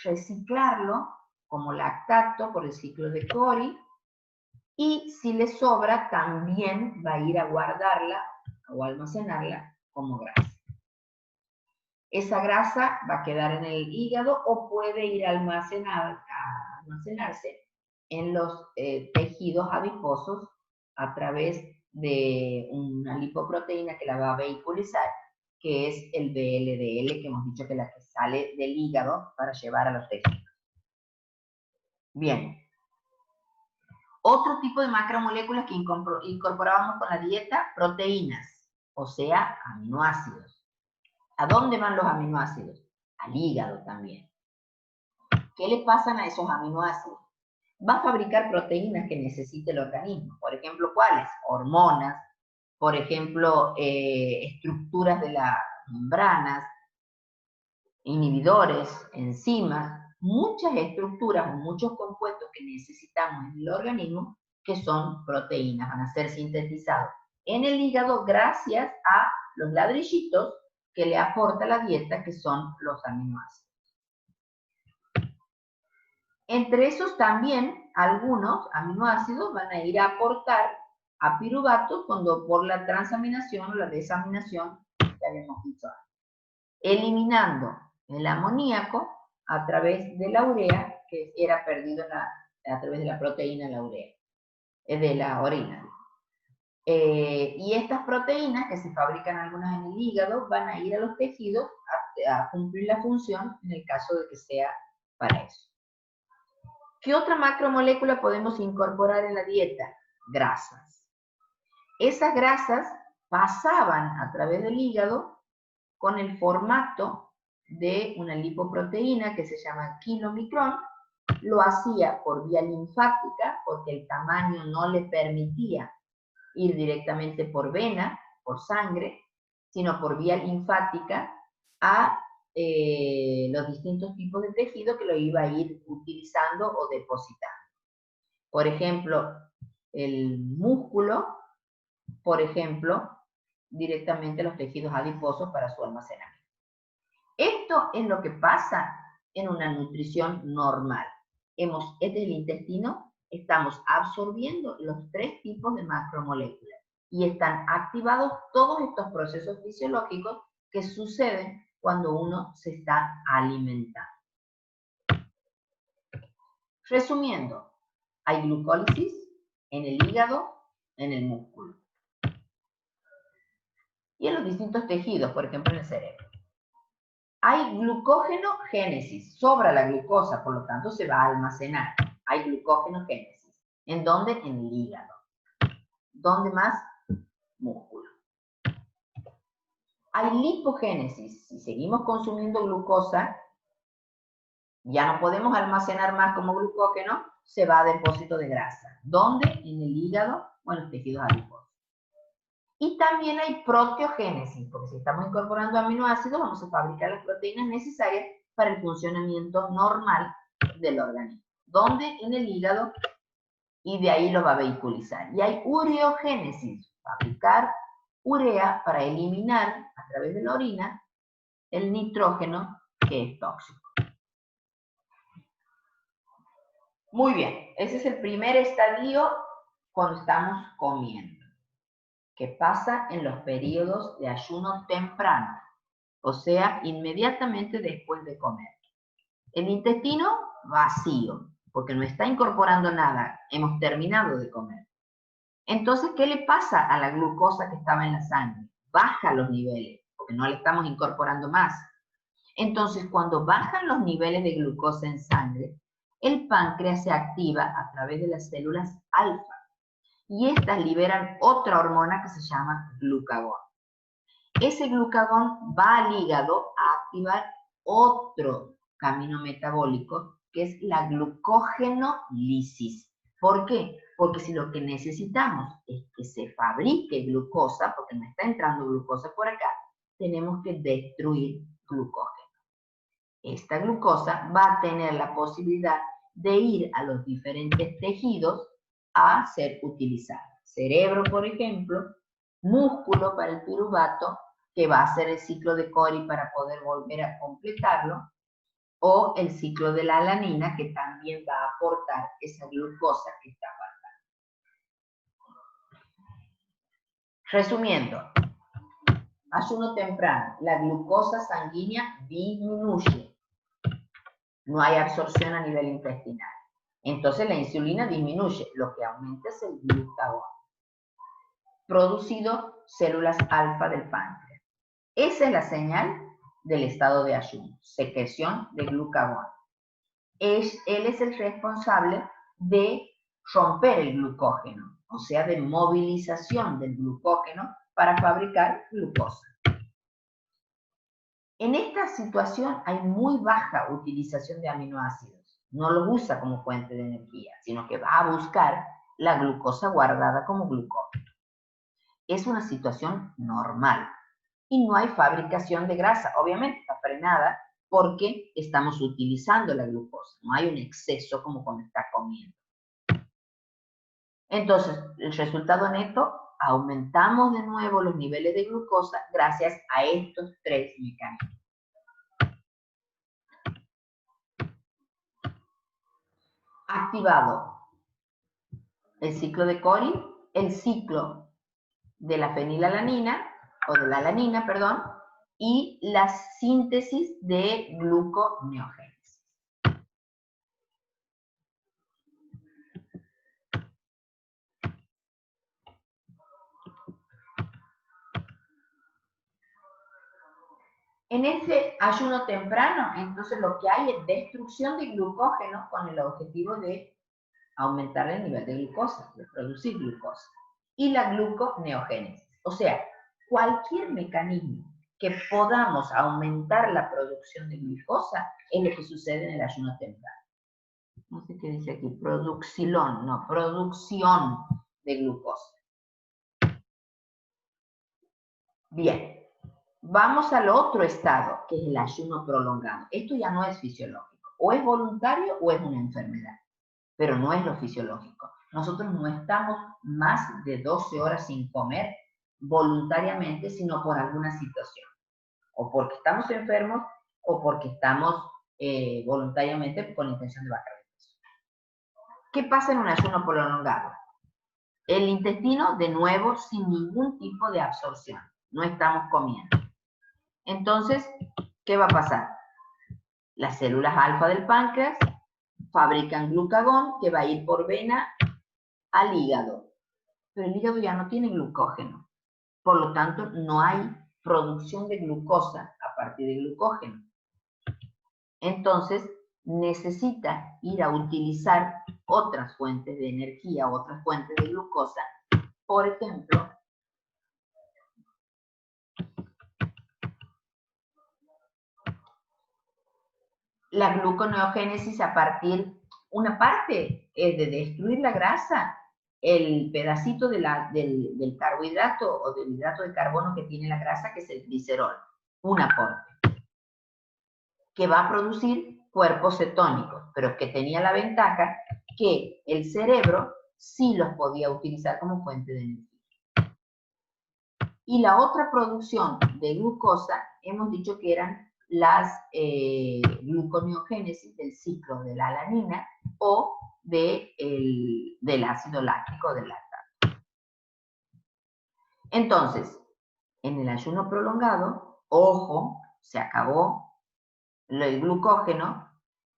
reciclarlo como lactato por el ciclo de Cori. Y si le sobra, también va a ir a guardarla o almacenarla como grasa. Esa grasa va a quedar en el hígado o puede ir a almacenarse en los tejidos adiposos a través de una lipoproteína que la va a vehiculizar, que es el VLDL, que hemos dicho que es la que sale del hígado para llevar a los tejidos. Bien. Otro tipo de macromoléculas que incorporábamos con la dieta, proteínas, o sea, aminoácidos. ¿A dónde van los aminoácidos? Al hígado también. ¿Qué le pasan a esos aminoácidos? Va a fabricar proteínas que necesite el organismo. Por ejemplo, ¿cuáles? Hormonas, por ejemplo, estructuras de las membranas, inhibidores, enzimas, muchas estructuras o muchos compuestos que necesitamos en el organismo que son proteínas, van a ser sintetizados en el hígado gracias a los ladrillitos que le aporta la dieta, que son los aminoácidos. Entre esos también, algunos aminoácidos van a ir a aportar a piruvatos cuando por la transaminación o la desaminación, ya habíamos dicho antes, eliminando el amoníaco a través de la urea, que era perdido a través de la proteína la urea, de la orina. Y estas proteínas, que se fabrican algunas en el hígado, van a ir a los tejidos a cumplir la función en el caso de que sea para eso. ¿Qué otra macromolécula podemos incorporar en la dieta? Grasas. Esas grasas pasaban a través del hígado con el formato de una lipoproteína que se llama kilomicrón. Lo hacía por vía linfática porque el tamaño no le permitía ir directamente por vena, por sangre, sino por vía linfática a los distintos tipos de tejido que lo iba a ir utilizando o depositando. Por ejemplo, el músculo, por ejemplo, directamente los tejidos adiposos para su almacenamiento. Esto es lo que pasa en una nutrición normal. Este es el intestino, estamos absorbiendo los 3 tipos de macromoléculas y están activados todos estos procesos fisiológicos que suceden cuando uno se está alimentando. Resumiendo, hay glucólisis en el hígado, en el músculo y en los distintos tejidos, por ejemplo en el cerebro. Hay glucógenogénesis, sobra la glucosa, por lo tanto se va a almacenar. Hay glucógenogénesis. ¿En dónde? En el hígado. ¿Dónde más? Músculo. Hay lipogénesis. Si seguimos consumiendo glucosa, ya no podemos almacenar más como glucógeno, se va a depósito de grasa. ¿Dónde? En el hígado o en los tejidos adiposos. Y también hay proteogénesis, porque si estamos incorporando aminoácidos, vamos a fabricar las proteínas necesarias para el funcionamiento normal del organismo. ¿Dónde? En el hígado, y de ahí lo va a vehiculizar. Y hay ureogénesis, fabricar urea para eliminar a través de la orina el nitrógeno que es tóxico. Muy bien, ese es el primer estadio cuando estamos comiendo, que pasa en los periodos de ayuno temprano, o sea, inmediatamente después de comer. El intestino vacío, porque no está incorporando nada, hemos terminado de comer. Entonces, ¿qué le pasa a la glucosa que estaba en la sangre? Baja los niveles, porque no le estamos incorporando más. Entonces, cuando bajan los niveles de glucosa en sangre, el páncreas se activa a través de las células alfa, y estas liberan otra hormona que se llama glucagón. Ese glucagón va al hígado a activar otro camino metabólico, que es la glucógenolisis. ¿Por qué? Porque si lo que necesitamos es que se fabrique glucosa, porque no está entrando glucosa por acá, tenemos que destruir glucógeno. Esta glucosa va a tener la posibilidad de ir a los diferentes tejidos a ser utilizada. Cerebro, por ejemplo, músculo para el piruvato, que va a hacer el ciclo de Cori para poder volver a completarlo, o el ciclo de la alanina, que también va a aportar esa glucosa que está faltando. Resumiendo, ayuno temprano, la glucosa sanguínea disminuye. No hay absorción a nivel intestinal. Entonces la insulina disminuye, lo que aumenta es el glucagón, producido células alfa del páncreas. Esa es la señal del estado de ayuno, secreción de glucagón. Él es el responsable de romper el glucógeno, o sea, de movilización del glucógeno para fabricar glucosa. En esta situación hay muy baja utilización de aminoácidos. No los usa como fuente de energía, sino que va a buscar la glucosa guardada como glucógeno. Es una situación normal. Y no hay fabricación de grasa. Obviamente está frenada porque estamos utilizando la glucosa. No hay un exceso como cuando está comiendo. Entonces, el resultado neto, aumentamos de nuevo los niveles de glucosa gracias a estos 3 mecanismos. Activado el ciclo de Cori, el ciclo de la fenilalanina, o de la alanina, perdón, y la síntesis de gluconeogénesis. En ese ayuno temprano, entonces lo que hay es destrucción de glucógeno con el objetivo de aumentar el nivel de glucosa, de producir glucosa. Y la gluconeogénesis. O sea, cualquier mecanismo que podamos aumentar la producción de glucosa es lo que sucede en el ayuno temprano. No sé qué dice aquí, producción de glucosa. Bien, vamos al otro estado, que es el ayuno prolongado. Esto ya no es fisiológico, o es voluntario o es una enfermedad, pero no es lo fisiológico. Nosotros no estamos más de 12 horas sin comer voluntariamente, sino por alguna situación, o porque estamos enfermos, o porque estamos voluntariamente con la intención de bajar de peso. ¿Qué pasa en un ayuno prolongado? El intestino, de nuevo, sin ningún tipo de absorción. No estamos comiendo. Entonces, ¿qué va a pasar? Las células alfa del páncreas fabrican glucagón que va a ir por vena al hígado. Pero el hígado ya no tiene glucógeno. Por lo tanto, no hay producción de glucosa a partir de glucógeno. Entonces, necesita ir a utilizar otras fuentes de energía, otras fuentes de glucosa. Por ejemplo, la gluconeogénesis a partir, una parte es de destruir la grasa, el pedacito del carbohidrato o del hidrato de carbono que tiene la grasa, que es el glicerol, un aporte, que va a producir cuerpos cetónicos, pero que tenía la ventaja que el cerebro sí los podía utilizar como fuente de energía. Y la otra producción de glucosa, hemos dicho que eran las gluconeogénesis del ciclo de la alanina o del ácido láctico del lactato. Entonces, en el ayuno prolongado, ojo, se acabó el glucógeno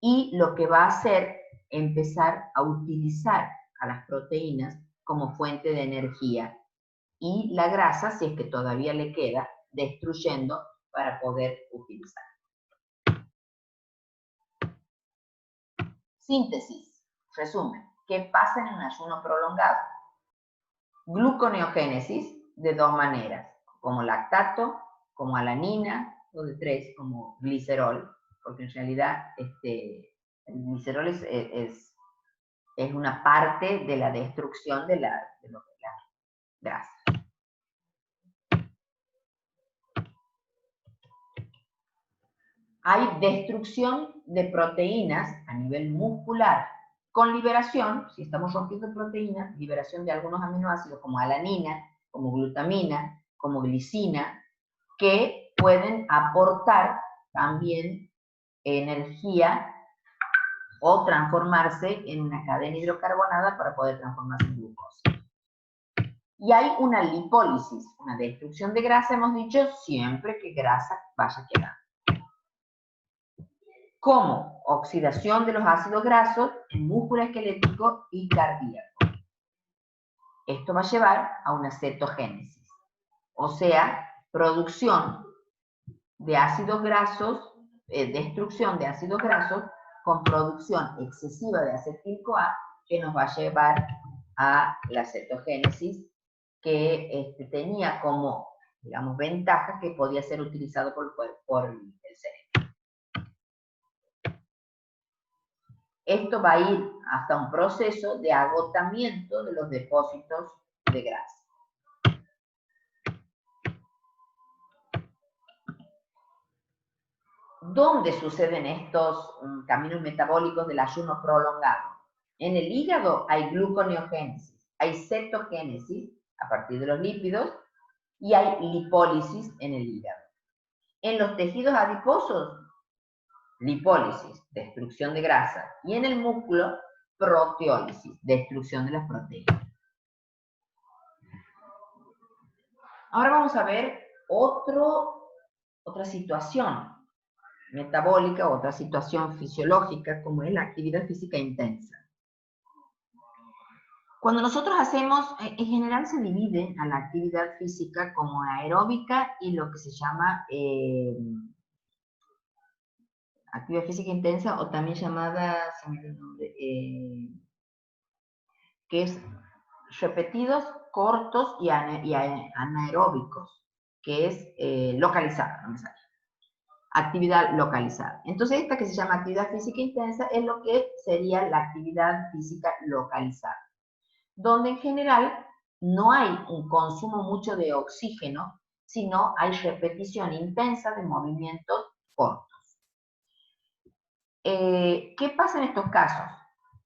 y lo que va a hacer empezar a utilizar a las proteínas como fuente de energía y la grasa, si es que todavía le queda, destruyendo para poder utilizar. Síntesis, resumen, ¿qué pasa en un ayuno prolongado? Gluconeogénesis de dos maneras, como lactato, como alanina, o de tres, como glicerol, porque en realidad el glicerol es una parte de la destrucción de la grasa. Hay destrucción de proteínas a nivel muscular con liberación, si estamos rompiendo proteínas, liberación de algunos aminoácidos como alanina, como glutamina, como glicina, que pueden aportar también energía o transformarse en una cadena hidrocarbonada para poder transformarse en glucosa. Y hay una lipólisis, una destrucción de grasa, hemos dicho, siempre que grasa vaya quedando. Como oxidación de los ácidos grasos en músculo esquelético y cardíaco. Esto va a llevar a una cetogénesis, o sea, producción de ácidos grasos, destrucción de ácidos grasos con producción excesiva de acetil-CoA que nos va a llevar a la cetogénesis que tenía como, digamos, ventaja que podía ser utilizado por el cerebro. Esto va a ir hasta un proceso de agotamiento de los depósitos de grasa. ¿Dónde suceden estos caminos metabólicos del ayuno prolongado? En el hígado hay gluconeogénesis, hay cetogénesis a partir de los lípidos y hay lipólisis en el hígado. En los tejidos adiposos, lipólisis, destrucción de grasa, y en el músculo, proteólisis, destrucción de las proteínas. Ahora vamos a ver otra situación metabólica, otra situación fisiológica, como es la actividad física intensa. Cuando nosotros hacemos, en general se divide a la actividad física como aeróbica y lo que se llama actividad física intensa, o también llamada, se me olvidó el nombre, que es repetidos, cortos y anaeróbicos, que es localizada, no me sale. Actividad localizada. Entonces, esta que se llama actividad física intensa es lo que sería la actividad física localizada, donde en general no hay un consumo mucho de oxígeno, sino hay repetición intensa de movimientos cortos. ¿Qué pasa en estos casos?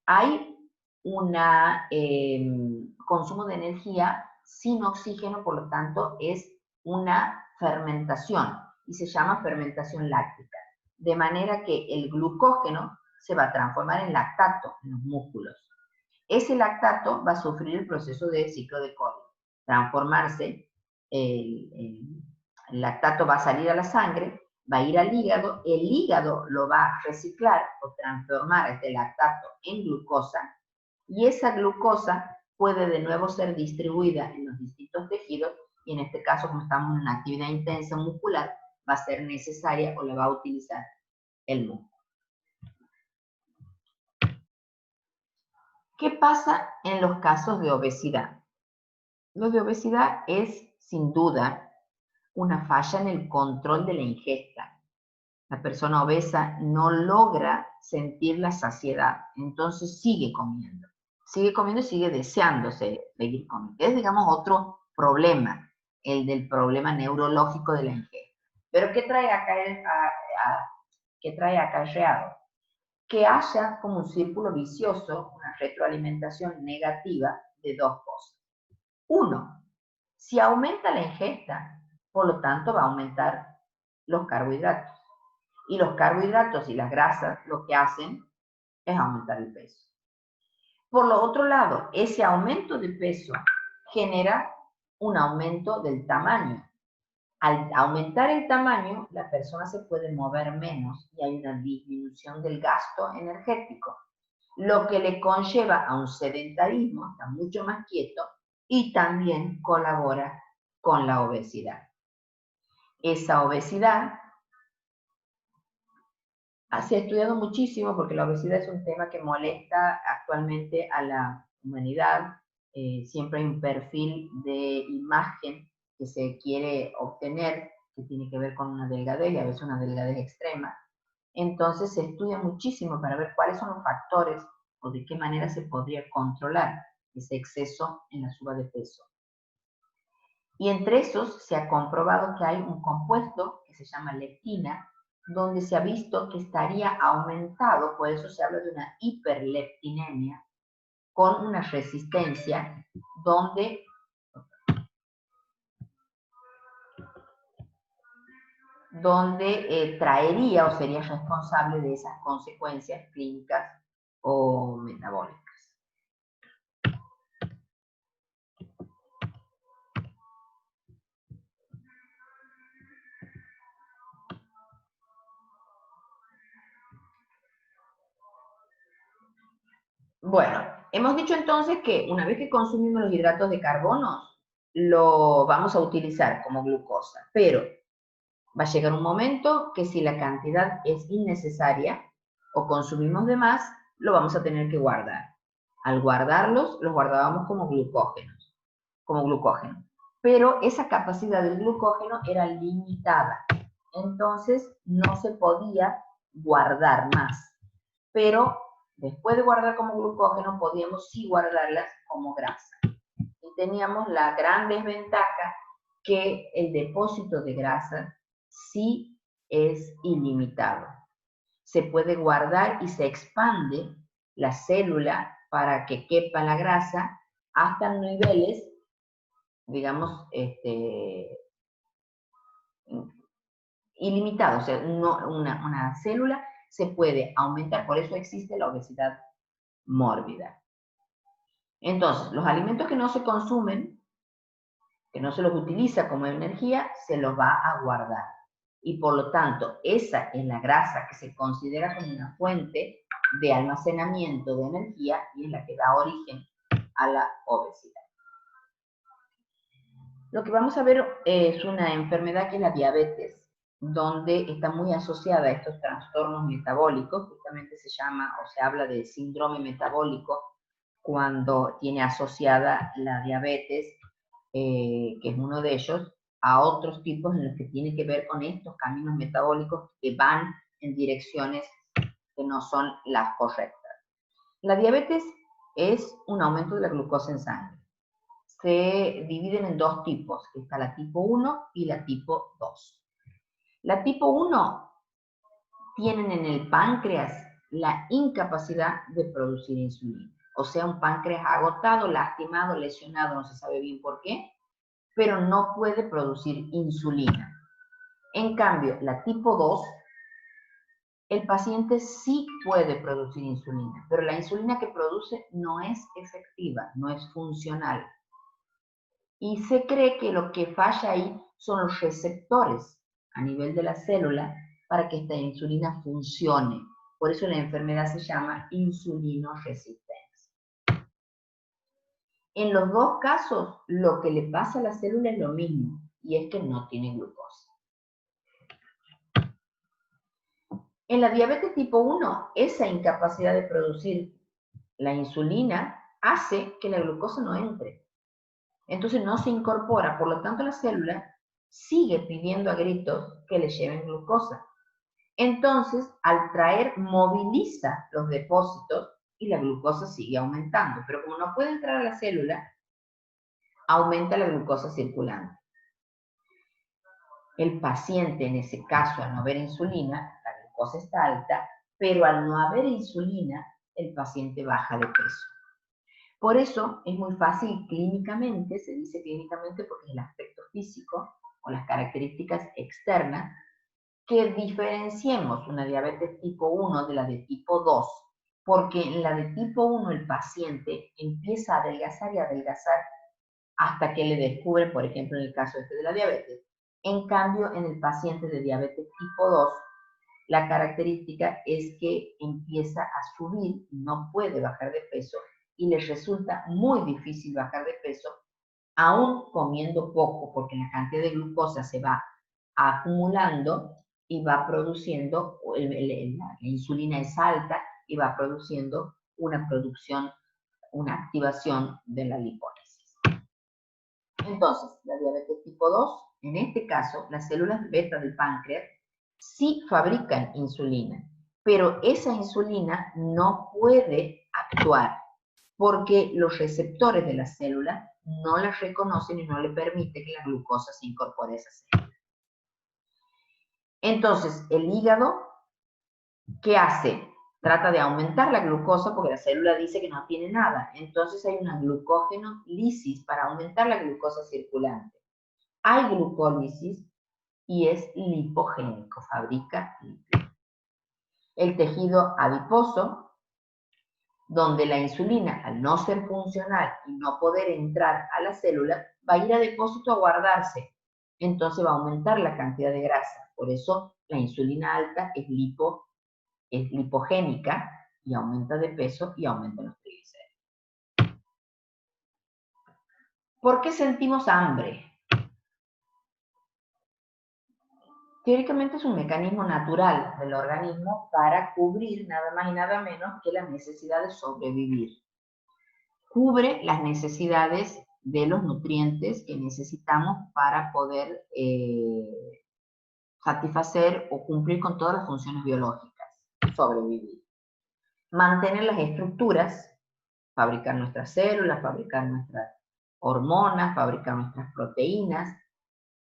Hay un consumo de energía sin oxígeno, por lo tanto es una fermentación y se llama fermentación láctica, de manera que el glucógeno se va a transformar en lactato en los músculos. Ese lactato va a sufrir el proceso de ciclo de Cody, transformarse, el lactato va a salir a la sangre, va a ir al hígado, el hígado lo va a reciclar o transformar este lactato en glucosa, y esa glucosa puede de nuevo ser distribuida en los distintos tejidos, y en este caso, como estamos en una actividad intensa muscular, va a ser necesaria o la va a utilizar el músculo. ¿Qué pasa en los casos de obesidad? Lo de obesidad es, sin duda, una falla en el control de la ingesta. La persona obesa no logra sentir la saciedad, entonces sigue comiendo y sigue deseándose seguir comiendo. Es, digamos, otro problema, el del problema neurológico de la ingesta. Pero ¿qué trae acarreado? Que haya como un círculo vicioso, una retroalimentación negativa de dos cosas. Uno, si aumenta la ingesta, por lo tanto va a aumentar los carbohidratos. Y los carbohidratos y las grasas lo que hacen es aumentar el peso. Por lo otro lado, ese aumento de peso genera un aumento del tamaño. Al aumentar el tamaño, la persona se puede mover menos y hay una disminución del gasto energético, lo que le conlleva a un sedentarismo, está mucho más quieto, y también colabora con la obesidad. Esa obesidad se ha estudiado muchísimo porque la obesidad es un tema que molesta actualmente a la humanidad. Siempre hay un perfil de imagen que se quiere obtener, que tiene que ver con una delgadez, y a veces una delgadez extrema. Entonces se estudia muchísimo para ver cuáles son los factores o de qué manera se podría controlar ese exceso en la suba de peso. Y entre esos se ha comprobado que hay un compuesto que se llama leptina, donde se ha visto que estaría aumentado, por eso se habla de una hiperleptinemia, con una resistencia donde traería o sería responsable de esas consecuencias clínicas o metabólicas. Bueno, hemos dicho entonces que una vez que consumimos los hidratos de carbono, lo vamos a utilizar como glucosa, pero va a llegar un momento que si la cantidad es innecesaria o consumimos de más, lo vamos a tener que guardar. Al guardarlos, los guardábamos como glucógeno. Pero esa capacidad del glucógeno era limitada. Entonces, no se podía guardar más. Pero después de guardar como glucógeno, podíamos sí guardarlas como grasa. Y teníamos la gran desventaja que el depósito de grasa sí es ilimitado. Se puede guardar y se expande la célula para que quepa la grasa hasta niveles, digamos, ilimitados. O sea, una célula se puede aumentar, por eso existe la obesidad mórbida. Entonces, los alimentos que no se consumen, que no se los utiliza como energía, se los va a guardar. Y por lo tanto, esa es la grasa que se considera como una fuente de almacenamiento de energía y es la que da origen a la obesidad. Lo que vamos a ver es una enfermedad que es la diabetes. donde está muy asociada a estos trastornos metabólicos, justamente se llama o se habla de síndrome metabólico cuando tiene asociada la diabetes, que es uno de ellos, a otros tipos en los que tiene que ver con estos caminos metabólicos que van en direcciones que no son las correctas. La diabetes es un aumento de la glucosa en sangre. Se dividen en dos tipos, está la tipo 1 y la tipo 2. La tipo 1 tienen en el páncreas la incapacidad de producir insulina. O sea, un páncreas agotado, lastimado, lesionado, no se sabe bien por qué, pero no puede producir insulina. En cambio, la tipo 2, el paciente sí puede producir insulina, pero la insulina que produce no es efectiva, no es funcional. Y se cree que lo que falla ahí son los receptores a nivel de la célula para que esta insulina funcione. Por eso la enfermedad se llama insulinoresistencia. En los dos casos, lo que le pasa a la célula es lo mismo, y es que no tiene glucosa. En la diabetes tipo 1, esa incapacidad de producir la insulina hace que la glucosa no entre. Entonces no se incorpora, por lo tanto la célula sigue pidiendo a gritos que le lleven glucosa. Entonces, al traer, moviliza los depósitos y la glucosa sigue aumentando. Pero como no puede entrar a la célula, aumenta la glucosa circulante. El paciente, en ese caso, al no haber insulina, la glucosa está alta, pero al no haber insulina, el paciente baja de peso. Por eso es muy fácil clínicamente, se dice clínicamente porque es el aspecto físico o las características externas, que diferenciemos una diabetes tipo 1 de la de tipo 2, porque en la de tipo 1 el paciente empieza a adelgazar y adelgazar hasta que le descubren, por ejemplo, en el caso de la diabetes. En cambio, en el paciente de diabetes tipo 2, la característica es que empieza a subir y no puede bajar de peso, y les resulta muy difícil bajar de peso, aún comiendo poco, porque la cantidad de glucosa se va acumulando y va produciendo, la insulina es alta y va produciendo una activación de la lipólisis. Entonces, la diabetes tipo 2, en este caso, las células beta del páncreas sí fabrican insulina, pero esa insulina no puede actuar porque los receptores de la célula no la reconocen y no le permite que la glucosa se incorpore a esa célula. Entonces, el hígado, ¿qué hace? Trata de aumentar la glucosa porque la célula dice que no tiene nada. Entonces hay una glucógenolisis para aumentar la glucosa circulante. Hay glucólisis y es lipogénico, fabrica lípidos. El tejido adiposo, donde la insulina, al no ser funcional y no poder entrar a la célula, va a ir a depósito a guardarse. Entonces va a aumentar la cantidad de grasa. Por eso la insulina alta es lipogénica y aumenta de peso y aumenta los triglicéridos. ¿Por qué sentimos hambre? Teóricamente es un mecanismo natural del organismo para cubrir nada más y nada menos que la necesidad de sobrevivir. Cubre las necesidades de los nutrientes que necesitamos para poder satisfacer o cumplir con todas las funciones biológicas, sobrevivir. Mantener las estructuras, fabricar nuestras células, fabricar nuestras hormonas, fabricar nuestras proteínas,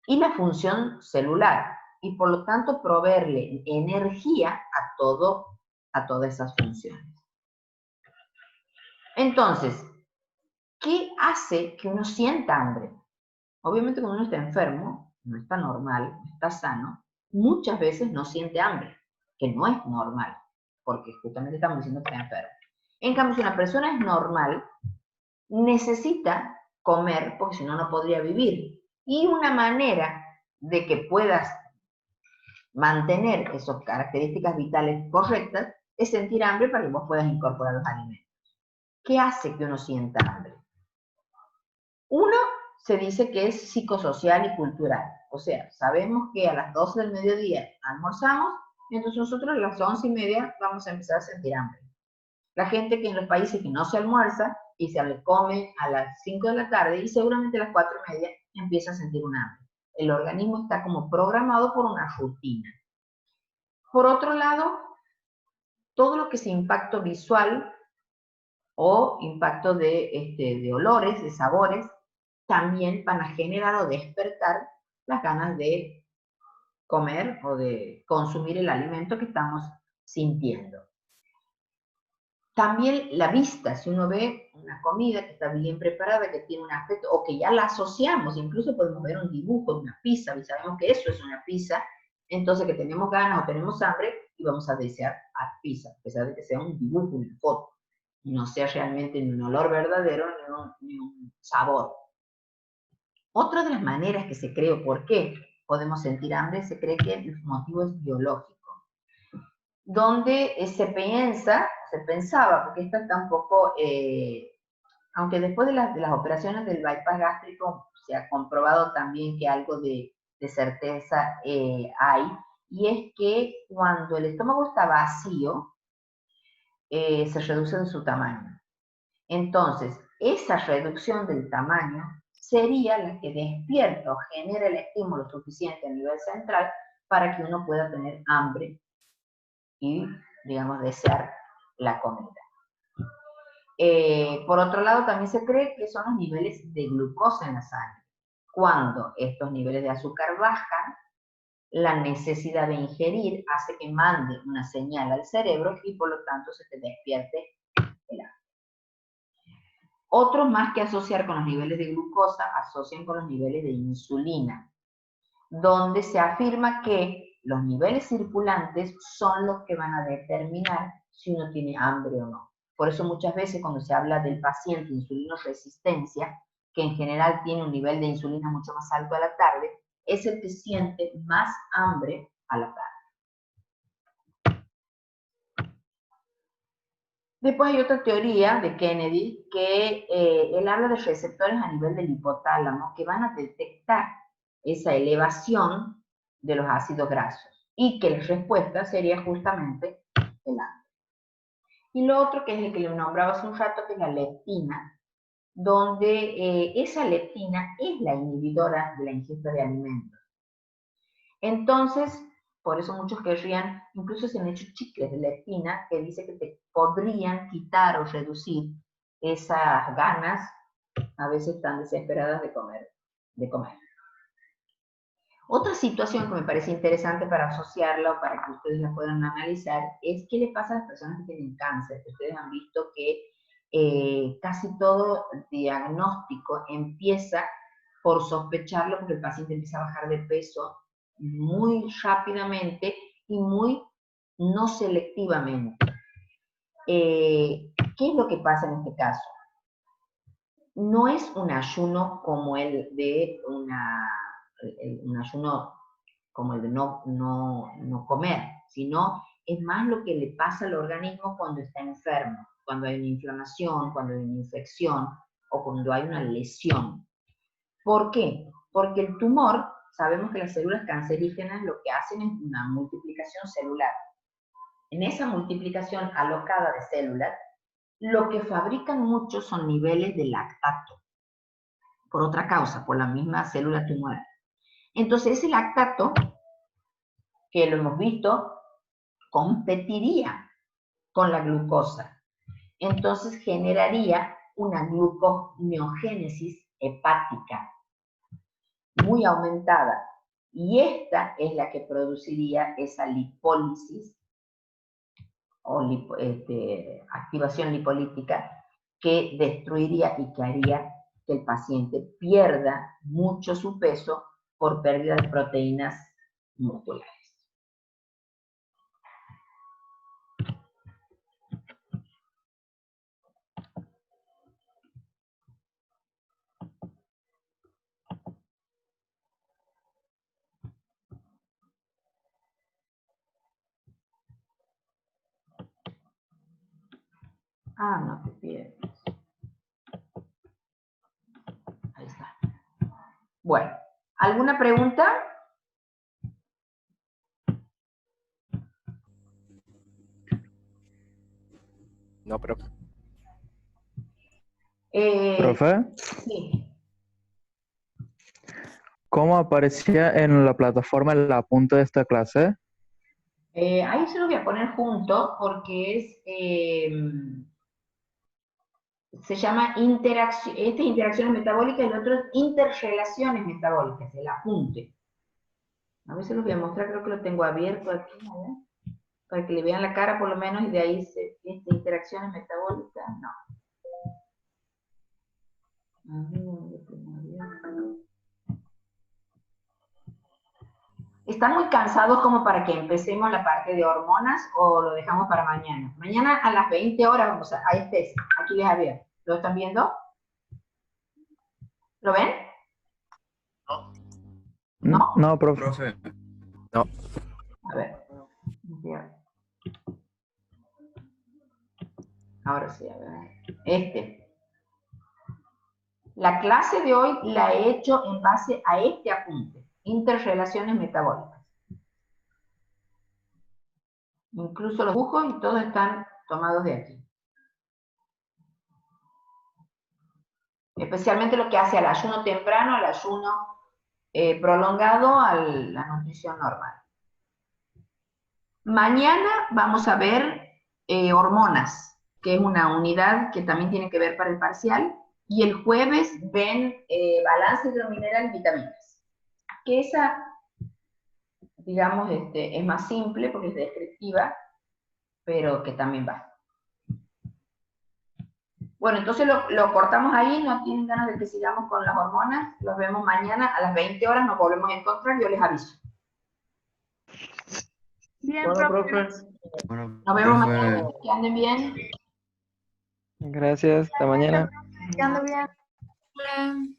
y la función celular, y por lo tanto proveerle energía a todas esas funciones. Entonces, ¿qué hace que uno sienta hambre? Obviamente cuando uno está enfermo, no está normal, no está sano, muchas veces no siente hambre, que no es normal, porque justamente estamos diciendo que está enfermo. En cambio, si una persona es normal, necesita comer, porque si no, no podría vivir. Y una manera de que puedas mantener esas características vitales correctas es sentir hambre para que vos puedas incorporar los alimentos. ¿Qué hace que uno sienta hambre? Uno, se dice que es psicosocial y cultural. O sea, sabemos que a las 12 del mediodía almorzamos, y entonces nosotros a las 11:30 vamos a empezar a sentir hambre. La gente que en los países que no se almuerza y se le come a las 5 de la tarde y seguramente a las 4:30 empieza a sentir un hambre. El organismo está como programado por una rutina. Por otro lado, todo lo que es impacto visual o impacto de olores, de sabores, también van a generar o despertar las ganas de comer o de consumir el alimento que estamos sintiendo. También la vista, si uno ve una comida que está bien preparada, que tiene un aspecto, o que ya la asociamos, incluso podemos ver un dibujo de una pizza, y sabemos que eso es una pizza, entonces que tenemos ganas o tenemos hambre y vamos a desear a pizza, a pesar de que sea un dibujo, una foto, y no sea realmente ni un olor verdadero ni un sabor. Otra de las maneras que se cree, por qué podemos sentir hambre, se cree que el motivo es biológico, donde se pensaba, porque esto está un poco, aunque después de las operaciones del bypass gástrico se ha comprobado también que algo de certeza hay, y es que cuando el estómago está vacío, se reduce en su tamaño. Entonces, esa reducción del tamaño sería la que despierta o genera el estímulo suficiente a nivel central para que uno pueda tener hambre y, digamos, desear la comida. Por otro lado, también se cree que son los niveles de glucosa en la sangre. Cuando estos niveles de azúcar bajan, la necesidad de ingerir hace que mande una señal al cerebro y por lo tanto se te despierte el hambre. Otros, más que asociar con los niveles de glucosa, asocian con los niveles de insulina, donde se afirma que los niveles circulantes son los que van a determinar si uno tiene hambre o no. Por eso muchas veces cuando se habla del paciente insulinoresistencia, que en general tiene un nivel de insulina mucho más alto a la tarde, es el que siente más hambre a la tarde. Después hay otra teoría de Kennedy que él habla de receptores a nivel del hipotálamo que van a detectar esa elevación de los ácidos grasos y que la respuesta sería justamente el hambre. Y lo otro, que es el que le nombraba hace un rato, que es la leptina, donde esa leptina es la inhibidora de la ingesta de alimentos. Entonces, por eso muchos querrían, incluso se han hecho chicles de leptina que dice que te podrían quitar o reducir esas ganas, a veces tan desesperadas de comer. Otra situación que me parece interesante para asociarla o para que ustedes la puedan analizar es qué le pasa a las personas que tienen cáncer. Ustedes han visto que casi todo diagnóstico empieza por sospecharlo porque el paciente empieza a bajar de peso muy rápidamente y muy no selectivamente. ¿Qué es lo que pasa en este caso? No es un ayuno como el de un ayuno como el de no comer, sino es más lo que le pasa al organismo cuando está enfermo, cuando hay una inflamación, cuando hay una infección o cuando hay una lesión. ¿Por qué? Porque el tumor, sabemos que las células cancerígenas lo que hacen es una multiplicación celular. En esa multiplicación alocada de células, lo que fabrican mucho son niveles de lactato, por otra causa, por la misma célula tumoral. Entonces ese lactato, que lo hemos visto, competiría con la glucosa. Entonces generaría una gluconeogénesis hepática muy aumentada. Y esta es la que produciría esa lipólisis o activación lipolítica que destruiría y que haría que el paciente pierda mucho su peso por pérdida de proteínas musculares. Ah, no te pierdes. Ahí está. Bueno, ¿alguna pregunta? No, profe. Profe, Sí. ¿cómo aparecía en la plataforma el apunte de esta clase? Ahí se lo voy a poner junto porque es, se llama interacción, este es interacciones metabólicas y el otro es interrelaciones metabólicas, el apunte. A ver si los voy a mostrar, creo que lo tengo abierto aquí, a ver, para que le vean la cara por lo menos y de ahí se, interacciones metabólicas, no. A ver, ¿dónde tengo abierto? ¿Están muy cansados como para que empecemos la parte de hormonas o lo dejamos para mañana? Mañana a las 20 horas vamos a este, aquí les había. ¿Lo están viendo? ¿Lo ven? ¿No? No, profe. No. A ver. Ahora sí, a ver. La clase de hoy la he hecho en base a este apunte. Interrelaciones metabólicas. Incluso los dibujos y todos están tomados de aquí. Especialmente lo que hace al ayuno temprano, al ayuno prolongado, a la nutrición normal. Mañana vamos a ver hormonas, que es una unidad que también tiene que ver para el parcial. Y el jueves ven balance hidromineral y vitaminas. Que esa, digamos, es más simple porque es descriptiva, pero que también va. Bueno, entonces lo cortamos ahí, no tienen ganas de que sigamos con las hormonas, los vemos mañana a las 20 horas, nos volvemos a encontrar, yo les aviso. Bien, Bueno, profe. profe. Bueno, Nos vemos profe. mañana, que anden bien. Gracias, hasta mañana. Que ande bien. Hola.